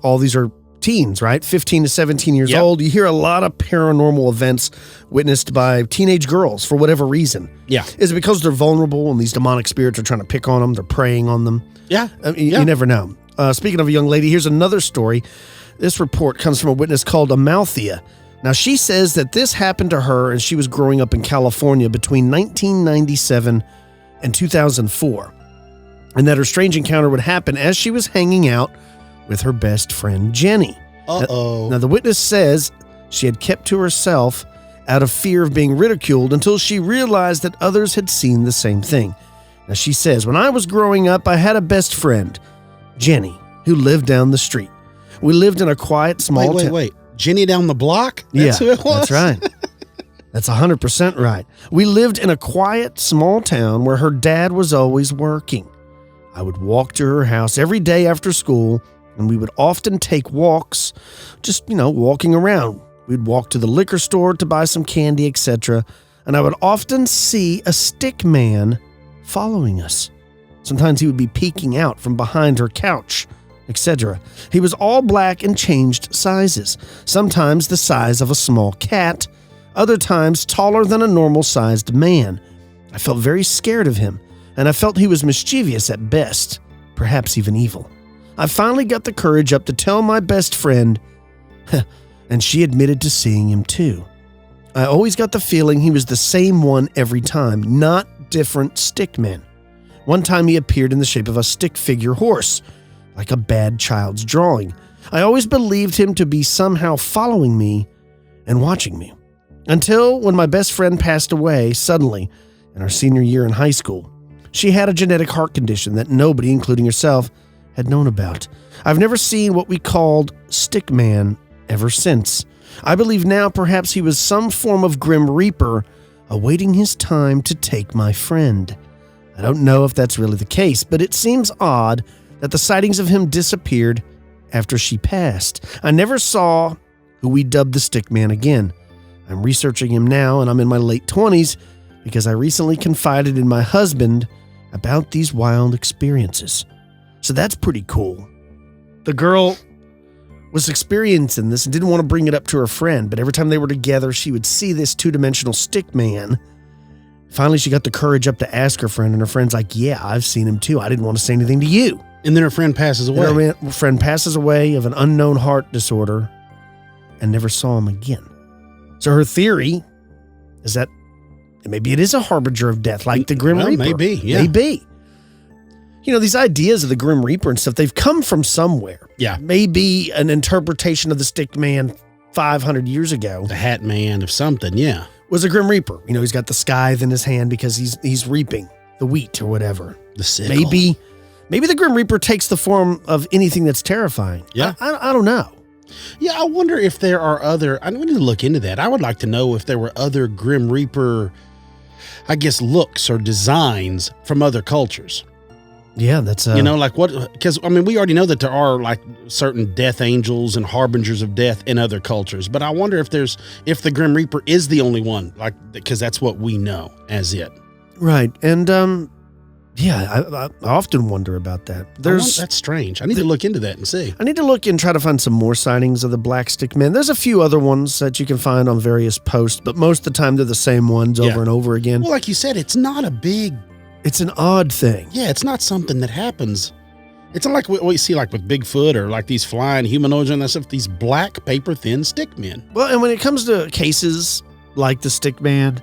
all these are teens, right? 15 to 17 years old. You hear a lot of paranormal events witnessed by teenage girls for whatever reason. Yeah. Is it because they're vulnerable and these demonic spirits are trying to pick on them? They're preying on them? Yeah. You never know. Speaking of a young lady, here's another story. This report comes from a witness called Amalthea. Now, she says that this happened to her as she was growing up in California between 1997 and 2004, and that her strange encounter would happen as she was hanging out with her best friend, Jenny. Uh-oh. Now, the witness says she had kept to herself out of fear of being ridiculed until she realized that others had seen the same thing. Now, she says, when I was growing up, I had a best friend, Jenny, who lived down the street. We lived in a quiet, small town. Wait. Jenny down the block? That's who it was? That's right. That's 100% right. We lived in a quiet, small town where her dad was always working. I would walk to her house every day after school, and we would often take walks, just, walking around. We'd walk to the liquor store to buy some candy, etc., and I would often see a stick man following us. Sometimes he would be peeking out from behind her couch, etc. He was all black and changed sizes, sometimes the size of a small cat, other times taller than a normal-sized man. I felt very scared of him, and I felt he was mischievous at best, perhaps even evil. I finally got the courage up to tell my best friend, and she admitted to seeing him too. I always got the feeling he was the same one every time, not different stick men. One time he appeared in the shape of a stick figure horse, like a bad child's drawing. I always believed him to be somehow following me and watching me. Until when my best friend passed away suddenly in our senior year in high school. She had a genetic heart condition that nobody, including herself, had known about. I've never seen what we called Stick Man ever since. I believe now perhaps he was some form of Grim Reaper awaiting his time to take my friend. I don't know if that's really the case, but it seems odd that the sightings of him disappeared after she passed. I never saw who we dubbed the Stick Man again. I'm researching him now, and I'm in my late 20s because I recently confided in my husband about these wild experiences. So that's pretty cool. The girl was experiencing this and didn't want to bring it up to her friend, but every time they were together, she would see this two-dimensional stick man. Finally, she got the courage up to ask her friend, and her friend's like, yeah, I've seen him too. I didn't want to say anything to you. And then her friend passes away. And her friend passes away of an unknown heart disorder and never saw him again. So her theory is that maybe it is a harbinger of death, like the Grim Reaper. Maybe, yeah. Maybe. these ideas of the Grim Reaper and stuff, they've come from somewhere. Yeah. Maybe an interpretation of the Stick Man 500 years ago. The Hat Man of something, yeah. Was a Grim Reaper. He's got the scythe in his hand because he's reaping the wheat or whatever. The sickle. Maybe the Grim Reaper takes the form of anything that's terrifying. Yeah. I don't know. Yeah, I wonder if there are other... I need to look into that. I would like to know if there were other Grim Reaper, I guess, looks or designs from other cultures. Yeah, that's... like what... Because, we already know that there are, like, certain death angels and harbingers of death in other cultures. But I wonder if the Grim Reaper is the only one, like, because that's what we know as it. Right. And, I often wonder about that. That's strange. I need to look into that and see. I need to look and try to find some more sightings of the Black Stick Men. There's a few other ones that you can find on various posts, but most of the time they're the same ones over and over again. Well, like you said, it's not a big... It's an odd thing. Yeah, it's not something that happens. It's not like what you see like with Bigfoot or like these flying humanoids and that stuff, these black paper-thin stick men. Well, and when it comes to cases like the Stick Man,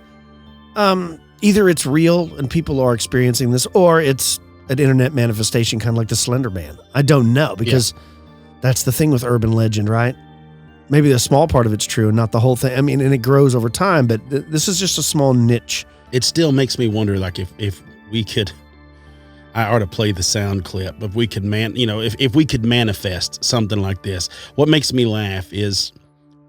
either it's real and people are experiencing this, or it's an internet manifestation kind of like the Slender Man. I don't know, because that's the thing with urban legend, right? Maybe a small part of it's true and not the whole thing. And it grows over time, but this is just a small niche. It still makes me wonder, like, if we could, I ought to play the sound clip, if we could if we could manifest something like this. What makes me laugh is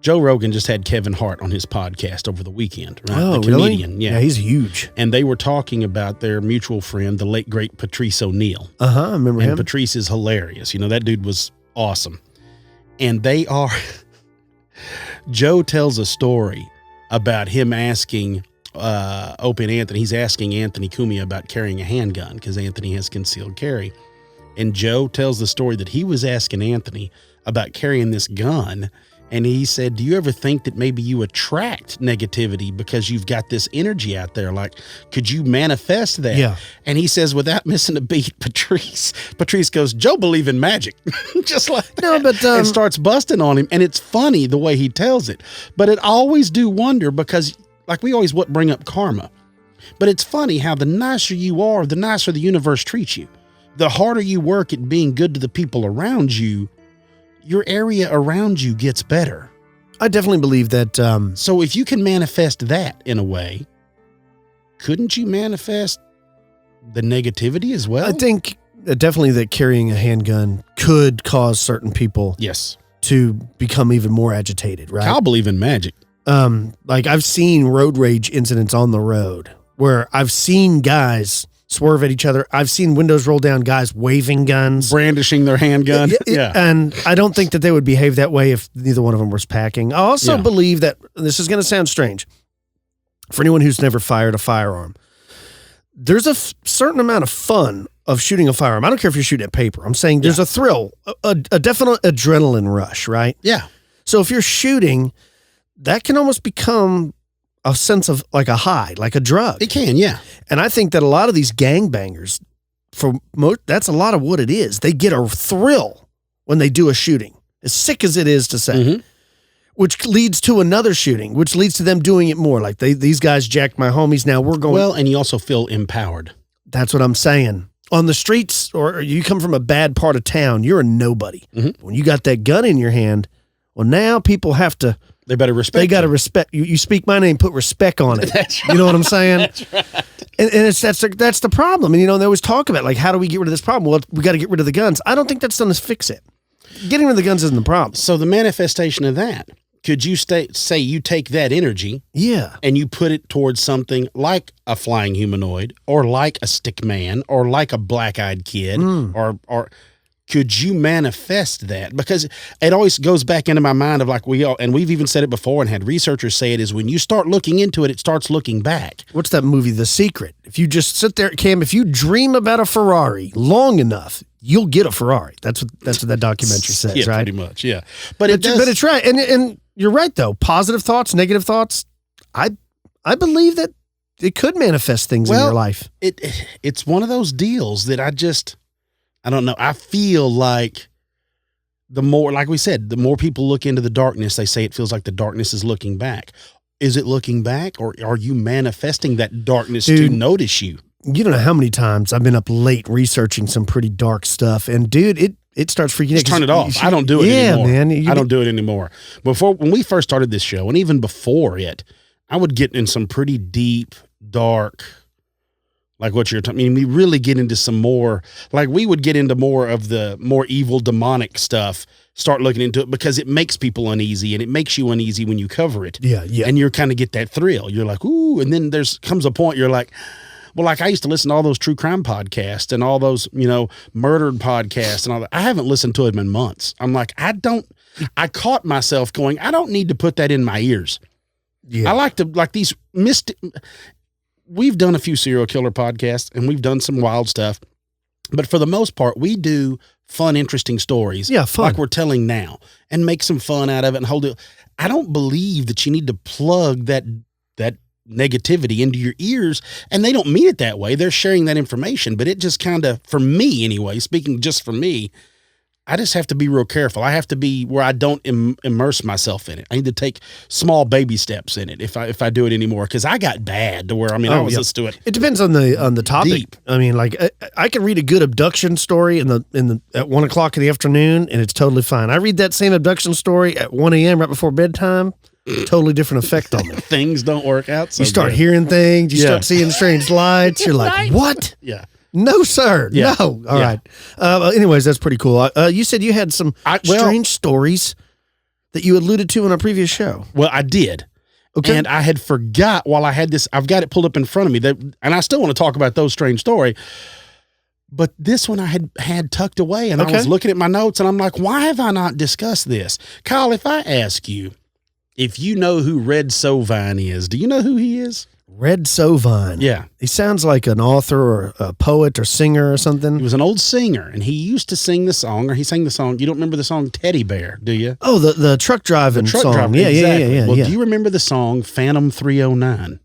Joe Rogan just had Kevin Hart on his podcast over the weekend, right? Oh, the comedian. Really? Yeah, he's huge. And they were talking about their mutual friend, the late great Patrice O'Neal. I remember him. And Patrice is hilarious. That dude was awesome. And Joe tells a story about him asking Opie and Anthony. He's asking Anthony Cumia about carrying a handgun because Anthony has concealed carry. And Joe tells the story that he was asking Anthony about carrying this gun. And he said, do you ever think that maybe you attract negativity because you've got this energy out there? Like, could you manifest that? Yeah. And he says, without missing a beat, Patrice goes, Joe believe in magic. Just like that. No, but and starts busting on him. And it's funny the way he tells it. But it always do wonder because, like, we always bring up karma. But it's funny how the nicer you are, the nicer the universe treats you. The harder you work at being good to the people around you, your area around you gets better. I definitely believe that. So if you can manifest that in a way, couldn't you manifest the negativity as well? I think definitely that carrying a handgun could cause certain people to become even more agitated, right? I'll believe in magic. Like I've seen road rage incidents on the road where I've seen guys swerve at each other. I've seen windows roll down, guys waving guns, brandishing their handgun. Yeah. And I don't think that they would behave that way if neither one of them was packing. I also believe that this is going to sound strange for anyone who's never fired a firearm. There's a certain amount of fun of shooting a firearm. I don't care if you're shooting at paper. I'm saying there's a thrill, a definite adrenaline rush, right? Yeah. So if you're shooting, that can almost become a sense of like a high, like a drug. It can, yeah. And I think that a lot of these gangbangers, that's a lot of what it is. They get a thrill when they do a shooting, as sick as it is to say, which leads to another shooting, which leads to them doing it more. Like these guys jacked my homies. Now we're going. Well, and you also feel empowered. That's what I'm saying. On the streets, or you come from a bad part of town, you're a nobody. When you got that gun in your hand, well, now people have to. They better respect. They got to respect you. You speak my name, put respect on it. That's right. You know what I'm saying? That's right. And that's the problem. And they always talk about like, how do we get rid of this problem? Well, we got to get rid of the guns. I don't think that's going to fix it. Getting rid of the guns isn't the problem. So the manifestation of that, could you say you take that energy, and you put it towards something like a flying humanoid, or like a stick man, or like a black-eyed kid, or could you manifest that? Because it always goes back into my mind of like and we've even said it before and had researchers say it, is when you start looking into it, it starts looking back. What's that movie, The Secret? If you just sit there, Cam, if you dream about a Ferrari long enough, you'll get a Ferrari. That's what that documentary says, yeah, right? Pretty much, yeah. But it's right. And you're right, though. Positive thoughts, negative thoughts, I believe that it could manifest things in your life. It's one of those deals that I don't know. I feel like the more, like we said, the more people look into the darkness, they say it feels like the darkness is looking back. Is it looking back, or are you manifesting that darkness to notice you? You don't know how many times I've been up late researching some pretty dark stuff, and dude, it starts freaking out. Just turn it off. I don't do it anymore. Man, I don't do it anymore. When we first started this show, and even before it, I would get in some pretty deep, dark, like what you're talking. I mean, we really get into some more. Like we would get into more of the more evil, demonic stuff. Start looking into it because it makes people uneasy, and it makes you uneasy when you cover it. Yeah. And you're kind of get that thrill. You're like, ooh, and then comes a point you're like. Well, like I used to listen to all those true crime podcasts and all those, murdered podcasts and all that. I haven't listened to them in months. I'm like, I caught myself going, I don't need to put that in my ears. Yeah. I like these we've done a few serial killer podcasts and we've done some wild stuff, but for the most part, we do fun, interesting stories. Yeah, fun. Like we're telling now and make some fun out of it and hold it. I don't believe that you need to plug that negativity into your ears, and they don't mean it that way. They're sharing that information, but it just kind of, for me anyway, speaking just for me, I just have to be real careful. I have to be where I don't immerse myself in it. I need to take small baby steps in it if I do it anymore, because I got bad to where, I was listening to it. It depends on the topic. Deep. I mean, like I can read a good abduction story at 1:00 in the afternoon, and it's totally fine. I read that same abduction story at 1 a.m. right before bedtime. Totally different effect on me. Things don't work out. So you start good. Hearing things. You start seeing strange lights. You're like, what? Yeah. No, sir. Yeah. No. All right. Anyways, that's pretty cool. You said you had some strange stories that you alluded to in a previous show. Well, I did. Okay. And I had forgot while I had this. I've got it pulled up in front of me. And I still want to talk about those strange stories. But this one I had tucked away, and I was looking at my notes, and I'm like, why have I not discussed this? Kyle, if I ask you if you know who Red Sovine is, do you know who he is? Red Sovine. Yeah. He sounds like an author or a poet or singer or something. He was an old singer, and he used to sing the song, or he sang the song. You don't remember the song Teddy Bear, do you? Oh, the truck driving song. Yeah, exactly. Yeah. Well, do you remember the song Phantom 309?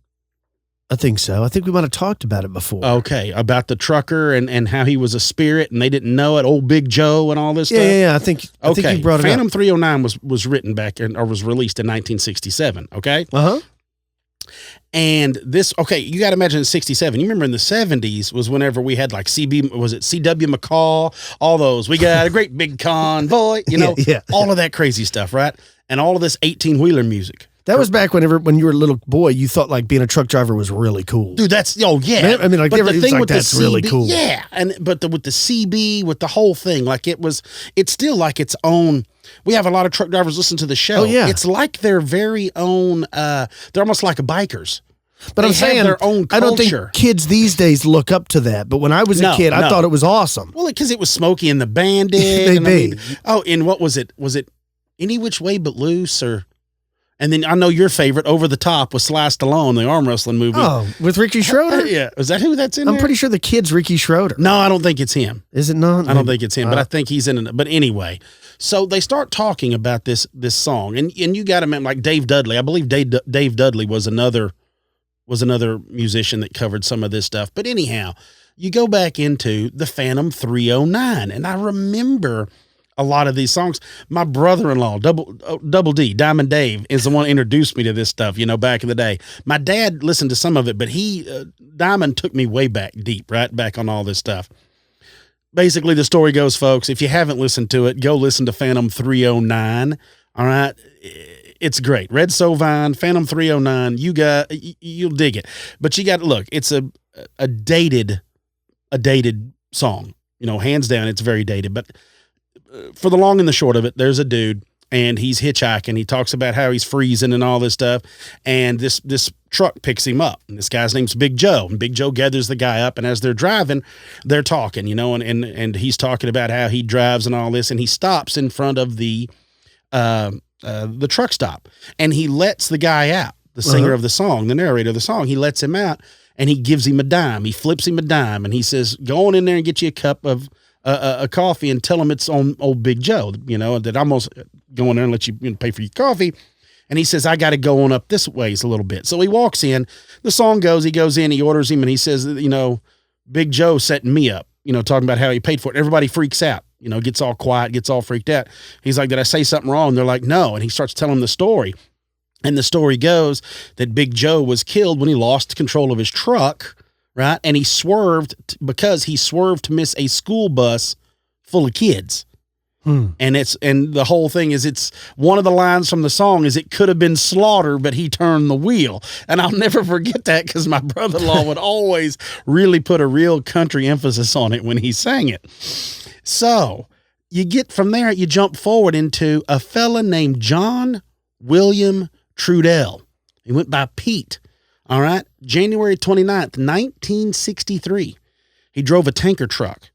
I think so. I think we might have talked about it before. Okay, about the trucker and how he was a spirit and they didn't know it, old Big Joe and all this stuff. Yeah. I think you brought it up. Phantom 309 was written back or was released in 1967, okay? Uh-huh. And this, you got to imagine in 67. You remember in the 70s was whenever we had like C.W. McCall, all those. We got a great big convoy, all of that crazy stuff, right? And all of this 18-wheeler music. That was back when you were a little boy, you thought like being a truck driver was really cool. Dude, that's, yeah. Man, I mean, like, the thing with that's really cool. Yeah. With the CB, with the whole thing, like it's still like its own. We have a lot of truck drivers listen to the show. Oh, yeah. It's like their very own, they're almost like bikers. But I'm saying, their own culture. I don't think kids these days look up to that. But when I was a kid, I thought it was awesome. Well, because it was Smokey and the Bandit. And what was it? Was it Any Which Way But Loose or... And then I know your favorite, Over the Top, was Sly Stallone, the arm wrestling movie. Oh, with Ricky Schroeder? Yeah. Is that who that's in I'm pretty sure the kid's Ricky Schroeder. No, I don't think it's him. Is it not? I don't think it's him, but I think he's in it. But anyway, so they start talking about this song. And you got to remember, like Dave Dudley. I believe Dave Dudley was another musician that covered some of this stuff. But anyhow, you go back into the Phantom 309. And I remember... a lot of these songs. My brother-in-law, Double D, Diamond Dave, is the one who introduced me to this stuff, back in the day. My dad listened to some of it, but Diamond took me way back deep, right back on all this stuff. Basically, the story goes, folks, if you haven't listened to it, go listen to Phantom 309. All right. It's great. Red Sovine, Phantom 309. You'll dig it. But you got to look, it's a dated song, hands down. It's very dated, but for the long and the short of it, there's a dude and he's hitchhiking. He talks about how he's freezing and all this stuff. And this truck picks him up. And this guy's name's Big Joe. And Big Joe gathers the guy up. And as they're driving, they're talking, and he's talking about how he drives and all this. And he stops in front of the truck stop. And he lets the guy out, the singer of the song, the narrator of the song. He lets him out and he gives him a dime. He flips him a dime. And he says, go on in there and get you a cup of a coffee and tell him it's on old Big Joe, that I'm almost go in there and let you pay for your coffee. And he says, I got to go on up this ways a little bit. So he walks in, the song goes, he goes in, he orders him and he says, Big Joe setting me up, talking about how he paid for it. Everybody freaks out, gets all quiet, gets all freaked out. He's like, did I say something wrong? They're like, no. And he starts telling the story. And the story goes that Big Joe was killed when he lost control of his truck. right? And he swerved because he swerved to miss a school bus full of kids. And the whole thing is, it's one of the lines from the song is, it could have been slaughter, but he turned the wheel. And I'll never forget that, because my brother-in-law would always really put a real country emphasis on it when he sang it. So you get from there, you jump forward into a fella named John William Trudell. He went by Pete. All right. January 29th, 1963. He drove a tanker truck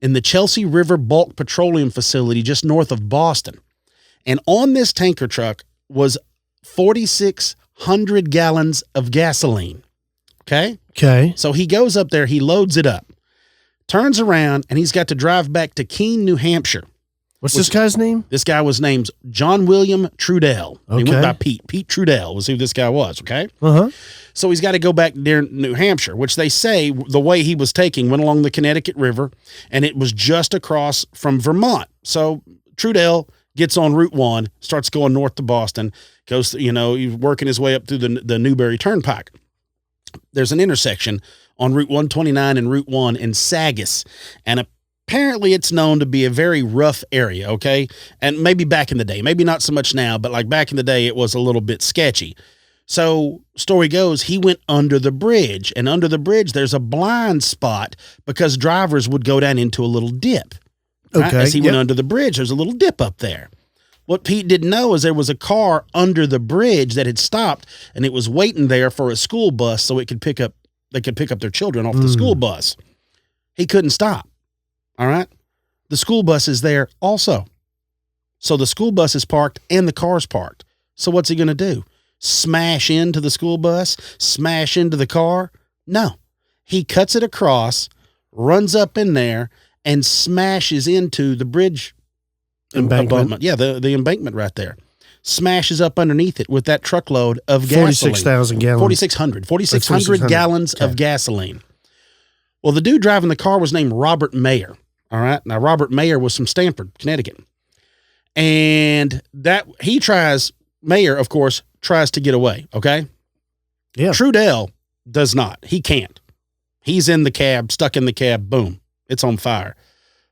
in the Chelsea River Bulk Petroleum Facility just north of Boston. And on this tanker truck was 4,600 gallons of gasoline. Okay? Okay. So he goes up there, he loads it up, turns around, and he's got to drive back to Keene, New Hampshire. What's this guy's name? This guy was named John William Trudell. Okay. He went by Pete. Pete Trudell was who this guy was, okay? Uh-huh. So he's got to go back near New Hampshire, which they say the way he was taking went along the Connecticut River, and it was just across from Vermont. So Trudell gets on Route 1, starts going north to Boston, goes, he's working his way up through the Newberry Turnpike. There's an intersection on Route 129 and Route 1 in Saugus, and apparently it's known to be a very rough area, okay? And maybe back in the day, maybe not so much now, but like back in the day, it was a little bit sketchy. So story goes, he went under the bridge, and under the bridge, there's a blind spot because drivers would go down into a little dip. Right? Okay. As he went under the bridge, there's a little dip up there. What Pete didn't know is there was a car under the bridge that had stopped, and it was waiting there for a school bus so they could pick up their children off the school bus. He couldn't stop. All right. The school bus is there also. So the school bus is parked and the car's parked. So what's he going to do? Smash into the school bus? Smash into the car? No. He cuts it across, runs up in there, and smashes into the bridge embankment. Yeah, the embankment right there. Smashes up underneath it with that truckload of gasoline. 46,000 gallons. 4,600 gallons of gasoline. Well, the dude driving the car was named Robert Mayer. All right. Now, Robert Mayer was from Stamford, Connecticut. And Mayer, of course, tries to get away. Okay. Yeah. Trudell does not. He can't. He's in the cab, stuck in the cab. Boom. It's on fire.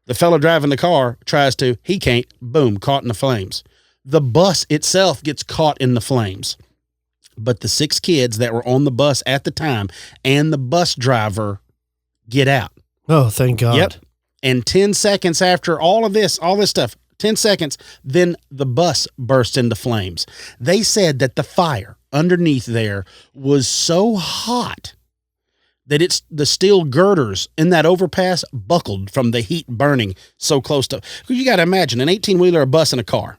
The fellow driving the car tries to. He can't. Boom. Caught in the flames. The bus itself gets caught in the flames. But the 6 kids that were on the bus at the time and the bus driver get out. Oh, thank God. Yep. And 10 seconds after all this stuff, 10 seconds, then the bus burst into flames. They said that the fire underneath there was so hot that the steel girders in that overpass buckled from the heat burning so close to. You got to imagine an 18-wheeler, a bus, and a car.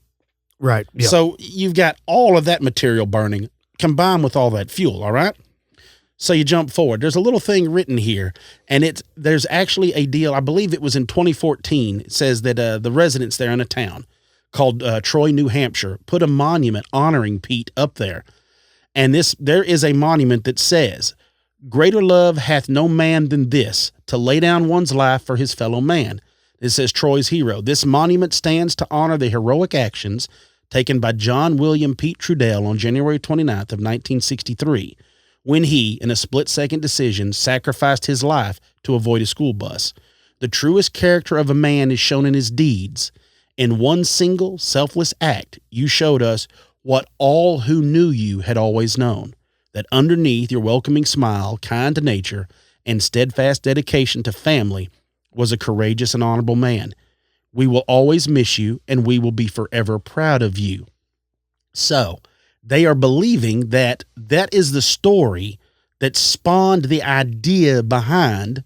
Right. Yep. So you've got all of that material burning combined with all that fuel. All right. So you jump forward. There's a little thing written here, and there's actually a deal. I believe it was in 2014. It says that the residents there in a town called Troy, New Hampshire, put a monument honoring Pete up there. And there is a monument that says, "Greater love hath no man than this, to lay down one's life for his fellow man." It says Troy's hero. This monument stands to honor the heroic actions taken by John William Pete Trudell on January 29th of 1963. When he, in a split-second decision, sacrificed his life to avoid a school bus. The truest character of a man is shown in his deeds. In one single, selfless act, you showed us what all who knew you had always known, that underneath your welcoming smile, kind to nature, and steadfast dedication to family was a courageous and honorable man. We will always miss you, and we will be forever proud of you. So, they are believing that is the story that spawned the idea behind,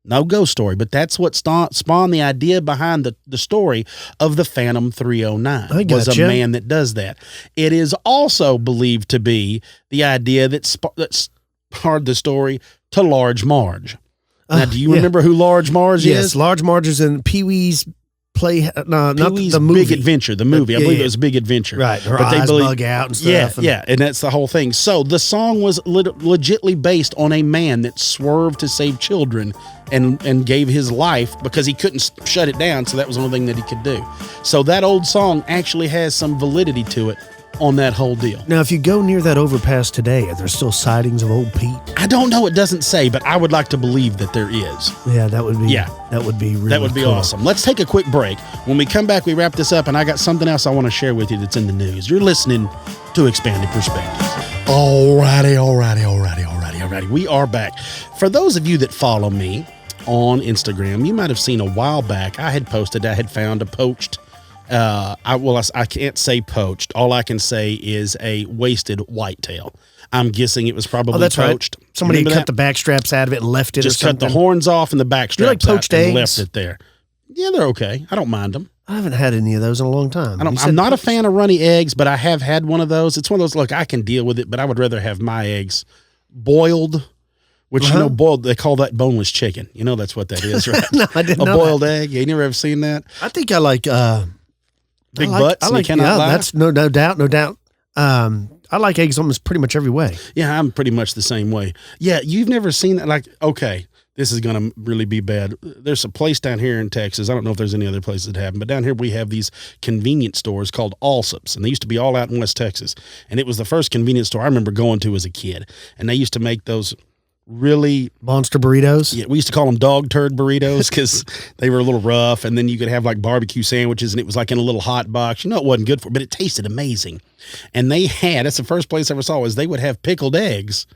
no ghost story, but that's what spawned the idea behind the story of the Phantom 309. I gotcha. Was a man that does that. It is also believed to be the idea that started the story to Large Marge. Now, do you remember who Large Marge is? Yes, Large Marge is in Pee-wee's not Pee-wee's the movie. Big Adventure, the movie. I believe it was Big Adventure. Right. Her eyes bug out and stuff. Yeah, and that's the whole thing. So the song was legitly based on a man that swerved to save children and gave his life because he couldn't shut it down, so that was the only thing that he could do. So that old song actually has some validity to it on that whole deal. Now, if you go near that overpass today, are there still sightings of old Pete? I don't know. It doesn't say, but I would like to believe that there is. Yeah, that would be. Yeah, that would be really. That would be cool. awesome. Let's take a quick break. When we come back, we wrap this up, and I got something else I want to share with you that's in the news. You're listening to Expanded Perspectives. Alrighty. We are back. For those of you that follow me on Instagram, you might have seen a while back I had posted I had found a poached. I can't say poached. All I can say is a wasted whitetail. I'm guessing it was probably poached. Right. Somebody cut the back straps out of it and left it. Just cut the horns off and the back straps poached out and eggs? left it there. Yeah, they're okay. I don't mind them. I haven't had any of those in a long time. I'm not a fan of runny eggs, but I have had one of those. It's one of those, look, I can deal with it, but I would rather have my eggs boiled, which, boiled, they call that boneless chicken. You know that's what that is, right? No, I didn't know boiled egg. You never ever seen that? I think I like... Big butts. I like, that's no doubt. I like eggs almost pretty much every way. Yeah, I'm pretty much the same way. Yeah, you've never seen that? Like, okay, this is going to really be bad. There's a place down here in Texas. I don't know if there's any other places that have them, but down here we have these convenience stores called Allsups, and they used to be all out in West Texas. And it was the first convenience store I remember going to as a kid. And they used to make those really monster burritos. Yeah, we used to call them dog turd burritos because they were a little rough, and then you could have like barbecue sandwiches, and it was like in a little hot box. You know, it wasn't good for, but it tasted amazing. And they had, that's the first place I ever saw, is they would have pickled eggs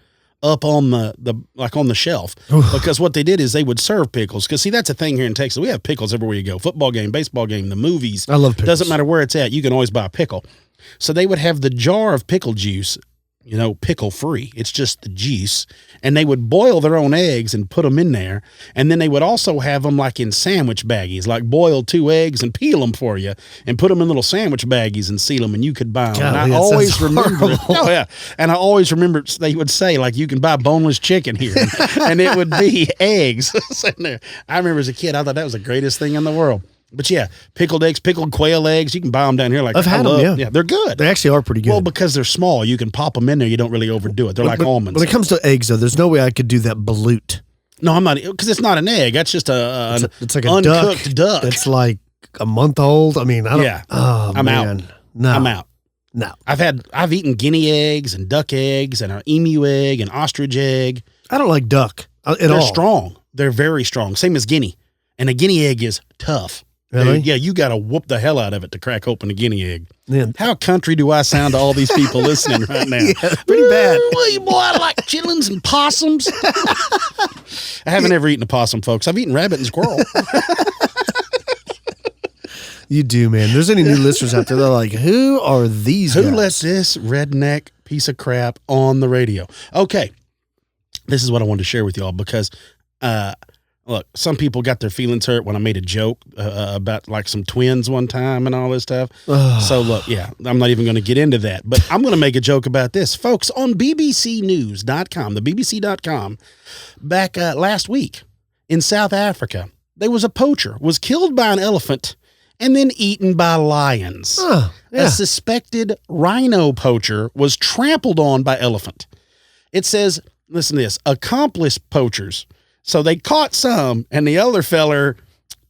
up on on the shelf. Because what they did is they would serve pickles. Because see, that's a thing here in Texas. We have pickles everywhere you go. Football game, baseball game, the movies. I love pickles. Doesn't matter where it's at. You can always buy a pickle. So they would have the jar of pickle juice, pickle free. It's just the juice. And they would boil their own eggs and put them in there. And then they would also have them like in sandwich baggies, like boil 2 eggs and peel them for you and put them in little sandwich baggies and seal them, and you could buy them. God, and I always remember it. Oh, yeah. And I always remember they would say, like, you can buy boneless chicken here. And it would be eggs sitting there. I remember as a kid, I thought that was the greatest thing in the world. But yeah, pickled eggs, pickled quail eggs, you can buy them down here. Like I've had them, yeah. They're good. They actually are pretty good. Well, because they're small, you can pop them in there. You don't really overdo it. They're like almonds. When it comes to eggs, though, there's no way I could do that balut. No, I'm not, because it's not an egg. That's just it's like a uncooked duck. It's like a month old. I mean, I don't. Yeah. Oh, I'm man. out. No. I'm out. No. I've eaten guinea eggs and duck eggs and an emu egg and ostrich egg. I don't like duck at all. They're strong. They're very strong. Same as guinea. And a guinea egg is tough. Really? Yeah, you got to whoop the hell out of it to crack open a guinea egg. Yeah. How country do I sound to all these people listening right now? Yeah, pretty bad. Well, you boy, I like chillins and possums. I haven't ever eaten a possum, folks. I've eaten rabbit and squirrel. You do, man. There's any new listeners out there, they're like, who are these guys? Who let this redneck piece of crap on the radio? Okay. This is what I wanted to share with y'all because, look, some people got their feelings hurt when I made a joke about like some twins one time and all this stuff. So look, yeah, I'm not even going to get into that, but I'm going to make a joke about this. Folks, on bbcnews.com, the bbc.com, back last week in South Africa, there was a poacher, was killed by an elephant and then eaten by lions. Yeah. A suspected rhino poacher was trampled on by elephant. It says, listen to this, accomplice poachers. So they caught some, and the other feller,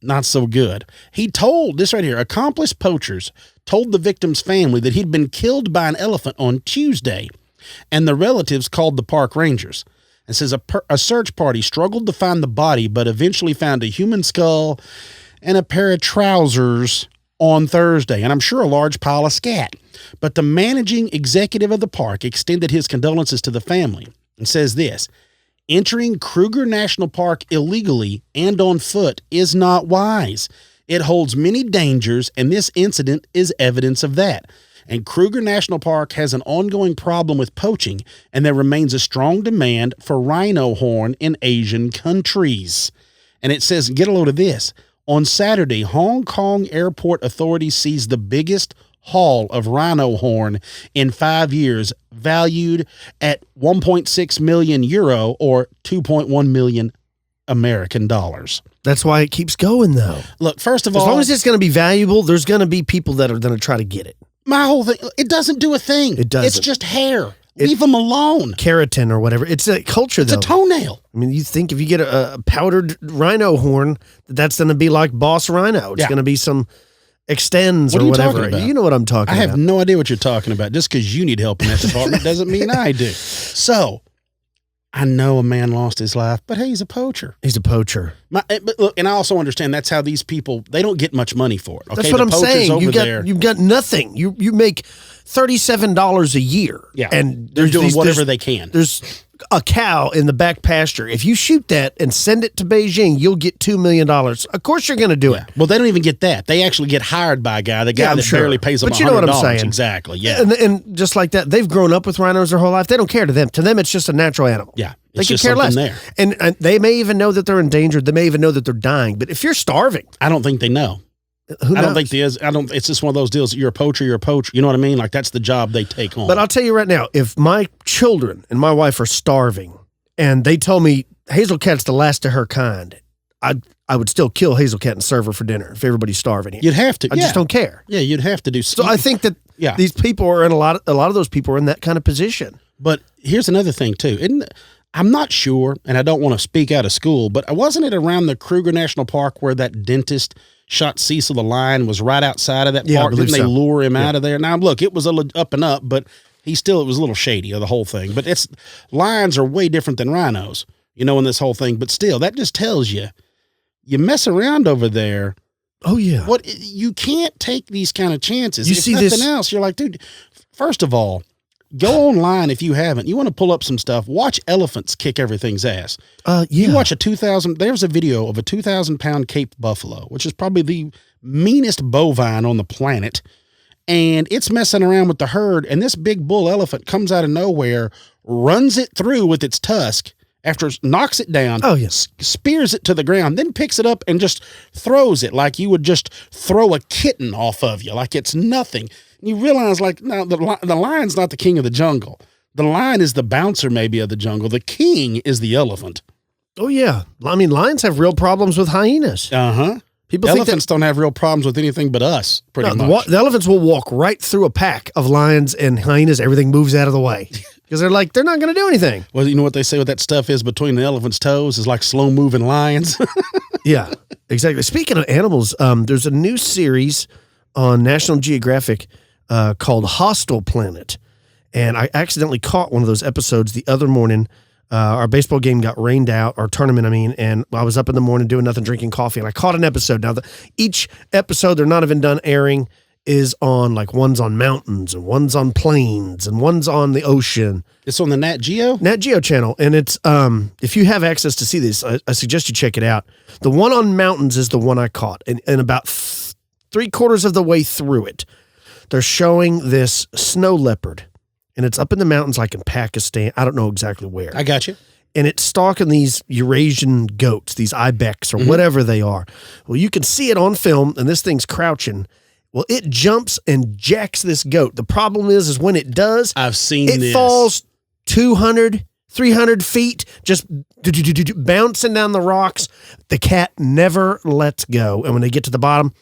not so good. He told, this right here, accomplice poachers told the victim's family that he'd been killed by an elephant on Tuesday, and the relatives called the park rangers. It says a search party struggled to find the body, but eventually found a human skull and a pair of trousers on Thursday, and I'm sure a large pile of scat. But the managing executive of the park extended his condolences to the family and says this, entering Kruger National Park illegally and on foot is not wise. It holds many dangers, and this incident is evidence of that. And Kruger National Park has an ongoing problem with poaching, and there remains a strong demand for rhino horn in Asian countries. And it says, get a load of this. On Saturday, Hong Kong airport authorities seized the biggest haul of rhino horn in 5 years, valued at 1.6 million euro or 2.1 million American dollars. That's why it keeps going, though. Look, first of all, as long as it's going to be valuable, there's going to be people that are going to try to get it. My whole thing, it doesn't do a thing. It doesn't. It's just hair. Leave them alone. Keratin or whatever. It's a culture, though. It's a toenail. I mean, you think if you get a powdered rhino horn, that's going to be like Boss Rhino. It's going to be some extends What or are you whatever. talking about? You know what I'm talking I about. have no idea what you're talking about. Just because you need help in that department doesn't mean I do. So, I know a man lost his life, but hey, he's a poacher. He's a poacher. But look, and I also understand that's how these people, they don't get much money for it. Okay? That's what I'm saying. You've got nothing. You make $37 a year. Yeah. And they're doing whatever they can. There's a cow in the back pasture. If you shoot that and send it to Beijing, you'll get $2 million. Of course you're going to do it. Well, they don't even get that. They actually get hired by a guy, the guy that barely pays them $100. But you know what I'm saying. Exactly, yeah. And just like that, they've grown up with rhinos their whole life. They don't care to them. To them, it's just a natural animal. Yeah. They can care less. There. And they may even know that they're endangered. They may even know that they're dying. But if you're starving. I don't think they know. Who knows? I don't think it's just one of those deals. You're a poacher. You know what I mean? Like that's the job they take on. But I'll tell you right now, if my children and my wife are starving and they tell me Hazel Cat's the last of her kind, I would still kill Hazel Cat and serve her for dinner if everybody's starving here. You'd have to. I just don't care. Yeah, you'd have to do. So I think that these people are in a lot of those people are in that kind of position. But here's another thing too. I'm not sure, and I don't want to speak out of school, but wasn't it around the Kruger National Park where that dentist shot Cecil the lion was right outside of that park? Didn't they lure him out of there? Now, look, it was up and up, but it was a little shady of the whole thing. But lions are way different than rhinos, in this whole thing. But still, that just tells you mess around over there. Oh, yeah. You can't take these kind of chances. You see nothing else, you're like, dude, first of all, go online if you haven't. You want to pull up some stuff. Watch elephants kick everything's ass. You watch there's a video of a 2,000-pound Cape buffalo, which is probably the meanest bovine on the planet. And it's messing around with the herd. And this big bull elephant comes out of nowhere, runs it through with its tusk, knocks it down, spears it to the ground, then picks it up and just throws it like you would just throw a kitten off of you, like it's nothing. You realize, no, the lion's not the king of the jungle. The lion is the bouncer, maybe, of the jungle. The king is the elephant. Oh, yeah. I mean, lions have real problems with hyenas. Uh-huh. Elephants don't have real problems with anything but us, pretty much. The elephants will walk right through a pack of lions and hyenas. Everything moves out of the way. Because they're not going to do anything. Well, you know what they say what that stuff is between the elephant's toes is like slow-moving lions. Yeah, exactly. Speaking of animals, there's a new series on National Geographic called Hostile Planet. And I accidentally caught one of those episodes the other morning. Our baseball game got rained out, our tournament, and I was up in the morning doing nothing, drinking coffee, and I caught an episode. Now, each episode, they're not even done airing, is on, one's on mountains, and one's on plains, and one's on the ocean. It's on the Nat Geo? Nat Geo channel, and it's, if you have access to see this, I suggest you check it out. The one on mountains is the one I caught, and about 3/4 of the way through it, they're showing this snow leopard. And it's up in the mountains like in Pakistan. I don't know exactly where. I got you. And it's stalking these Eurasian goats, these ibex or whatever they are. Well, you can see it on film, and this thing's crouching. Well, it jumps and jacks this goat. The problem is when it does, I've seen it this. falls 200, 300 feet, just bouncing down the rocks. The cat never lets go. And when they get to the bottom,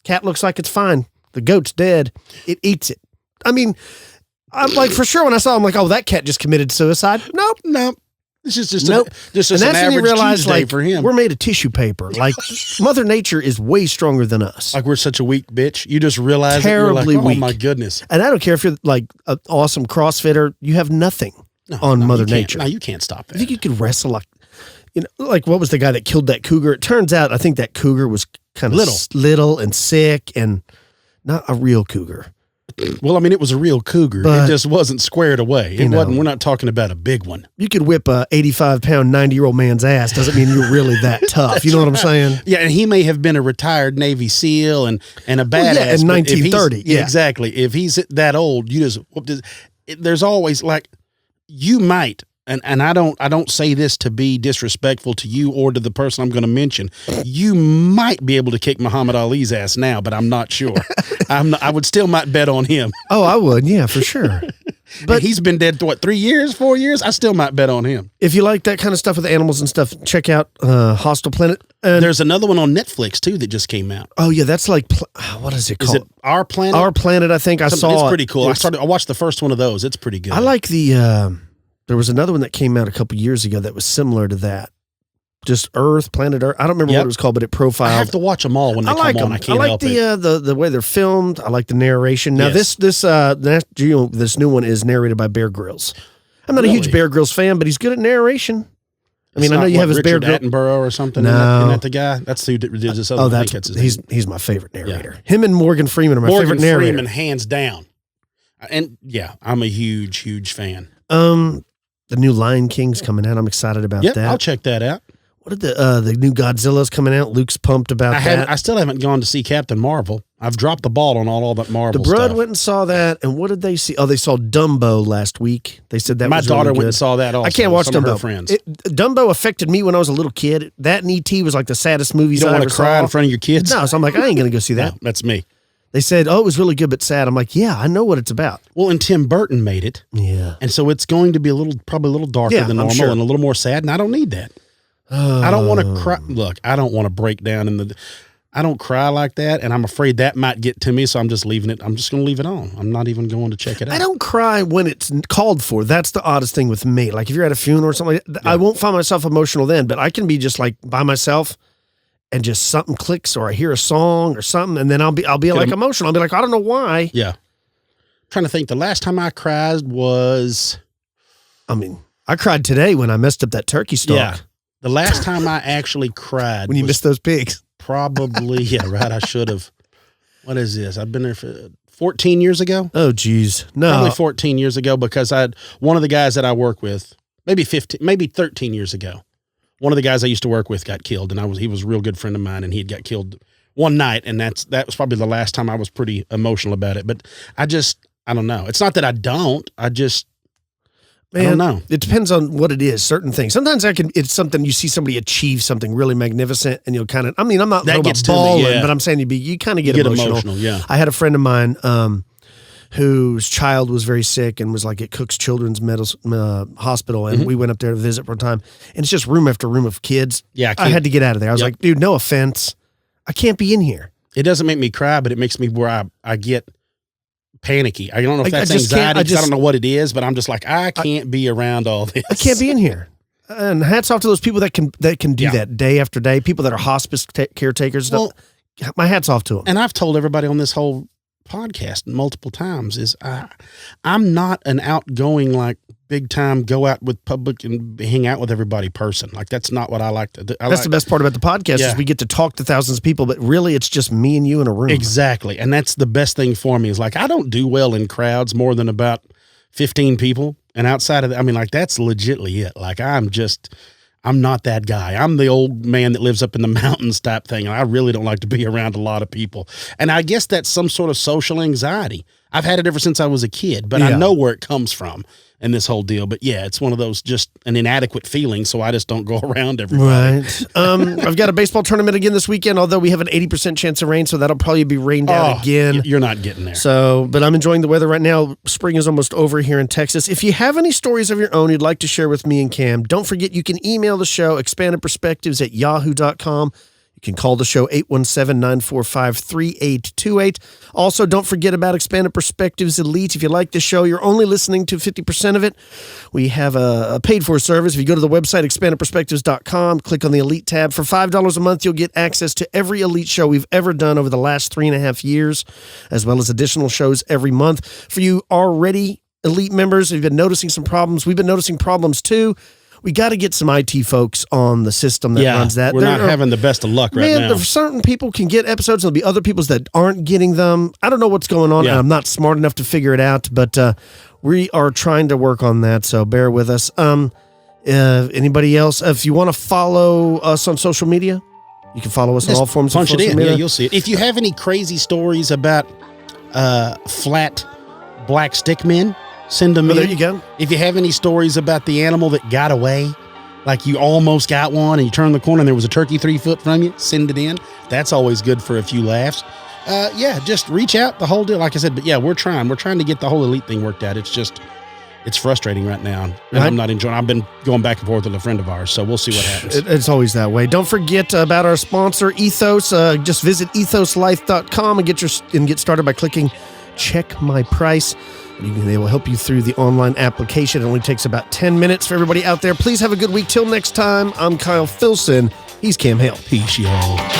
cat looks like it's fine. The goat's dead. It eats it. I mean, I'm like, for sure, when I saw him, oh, that cat just committed suicide. Nope. This is just an average Tuesday for him. We're made of tissue paper. Mother Nature is way stronger than us. We're such a weak bitch. You just realize terribly weak. Oh my goodness. And I don't care if you're an awesome CrossFitter. You have nothing on Mother Nature. No, you can't stop that. I think you could wrestle what was the guy that killed that cougar? It turns out I think that cougar was kind of little and sick and not a real cougar. Well, I mean, it was a real cougar. It just wasn't squared away. It wasn't. We're not talking about a big one. You could whip a 85-pound, 90-year-old man's ass. Doesn't mean you're really that tough. You know what I'm saying? Yeah, and he may have been a retired Navy SEAL and a badass. In 1930. Yeah, exactly. If he's that old, there's always you might. And I don't say this to be disrespectful to you or to the person I'm going to mention. You might be able to kick Muhammad Ali's ass now, but I'm not sure. I would still might bet on him. Oh, I would. Yeah, for sure. But he's been dead, 3 years, 4 years? I still might bet on him. If you like that kind of stuff with animals and stuff, check out Hostile Planet. There's another one on Netflix, too, that just came out. Oh, yeah, that's what is it called? Is it Our Planet? Our Planet, I think. I saw It's pretty cool. I watched the first one of those. It's pretty good. I like there was another one that came out a couple years ago that was similar to that. just Earth, Planet Earth. I don't remember what it was called, but it profiled. I have to watch them all when they come on. I can't help it. I like the way they're filmed. I like the narration. Now this new one is narrated by Bear Grylls. I'm not a huge Bear Grylls fan, but he's good at narration. I mean, I know you have his Bear Grylls Attenborough or something. No, isn't that the guy? That's who did this other. He's my favorite narrator. Yeah. Him and Morgan Freeman are my favorite narrator. Morgan Freeman, hands down. And I'm a huge fan. The new Lion King's coming out. I'm excited about that. I'll check that out. What did the new Godzilla's coming out? Luke's pumped about that. I still haven't gone to see Captain Marvel. I've dropped the ball on all that Marvel stuff. The Brood stuff. went and saw that, and what did they see? Oh, they saw Dumbo last week. They said that my was daughter really good. went and saw that also. I can't watch Some Dumbo. Of her friends. Dumbo affected me when I was a little kid. That and E.T. was like the saddest movies I ever saw. You don't want to cry in front of your kids? No, so I'm like, I ain't going to go see that. No, that's me. They said, oh, it was really good but sad. I'm like, yeah, I know what it's about. Well, and Tim Burton made it. Yeah. And so it's going to be probably a little darker than normal and a little more sad, and I don't need that. I don't want to cry. Look, I don't want to break down I don't cry like that, and I'm afraid that might get to me, so I'm just leaving it. I'm just going to leave it on. I'm not even going to check it out. I don't cry when it's called for. That's the oddest thing with me. Like if you're at a funeral or something like that, I won't find myself emotional then, but I can be just like by myself and just something clicks or I hear a song or something, and then I'll be like emotional. I'll be like, I don't know why. Yeah. I'm trying to think. The last time I cried was... I cried today when I messed up that turkey stalk. Yeah. The last time I actually cried when you missed those pigs. Probably, right. I should have. What is this? I've been there for 14 years ago. Oh, geez. No. Probably 14 years ago because one of the guys that I work with, maybe 13 years ago, one of the guys I used to work with got killed, and he was a real good friend of mine, and he had got killed one night, and that was probably the last time I was pretty emotional about it. But I don't know. It's not that I don't. I don't know. It depends on what it is. Certain things. Sometimes it's something you see somebody achieve something really magnificent, and you'll kind of. I'm not that about balling, but I'm saying you kind of get emotional. Yeah. I had a friend of mine whose child was very sick and was like at Cook's Children's Hospital, and we went up there to visit for a time, and it's just room after room of kids. Yeah, I had to get out of there. I was like, dude, no offense, I can't be in here. It doesn't make me cry, but it makes me where I get panicky. I don't know if that's anxiety. I don't know what it is, but I'm just like, I can't be around all this. I can't be in here. And hats off to those people that can do that day after day. People that are hospice caretakers. Well, my hat's off to them. And I've told everybody on this whole podcast multiple times is I'm not an outgoing, like big time, go out with public and hang out with everybody person. Like that's not what I like to do. That's the best part about the podcast is we get to talk to thousands of people, but really it's just me and you in a room. Exactly. And that's the best thing for me is like, I don't do well in crowds more than about 15 people. And outside of that, that's legitly it. Like I'm not that guy. I'm the old man that lives up in the mountains type thing. And I really don't like to be around a lot of people. And I guess that's some sort of social anxiety. I've had it ever since I was a kid, but I know where it comes from and this whole deal. But yeah, it's one of those just an inadequate feeling. So I just don't go around everybody. Right. I've got a baseball tournament again this weekend, although we have an 80% chance of rain. So that'll probably be rained out again. You're not getting there. So, but I'm enjoying the weather right now. Spring is almost over here in Texas. If you have any stories of your own you'd like to share with me and Cam, don't forget you can email the show expandedperspectives@yahoo.com. You can call the show 817-945-3828. Also, don't forget about Expanded Perspectives Elite. If you like the show, you're only listening to 50% of it. We have a paid-for service. If you go to the website, expandedperspectives.com, click on the Elite tab. For $5 a month, you'll get access to every Elite show we've ever done over the last 3.5 years, as well as additional shows every month. For you already Elite members, if you've been noticing some problems, we've been noticing problems too. We got to get some IT folks on the system that runs that. We're not having the best of luck right now. Man, certain people can get episodes. There'll be other people that aren't getting them. I don't know what's going on, and I'm not smart enough to figure it out, but we are trying to work on that, so bear with us. Anybody else? If you want to follow us on social media, you can follow us on all forms of social media. Yeah, you'll see it. If you have any crazy stories about flat black stick men, send them in. There you go. If you have any stories about the animal that got away, like you almost got one and you turned the corner and there was a turkey 3 foot from you, send it in. That's always good for a few laughs. Just reach out, the whole deal. Like I said, but we're trying to get the whole Elite thing worked out. It's frustrating right now. And I'm not enjoying it. I've been going back and forth with a friend of ours, so we'll see what happens. It's always that way. Don't forget about our sponsor, Ethos. Just visit ethoslife.com and get started by clicking Check My Price. They will help you through the online application. It only takes about 10 minutes for everybody out there. Please have a good week. Till next time, I'm Kyle Filson. He's Cam Hale. Peace, y'all.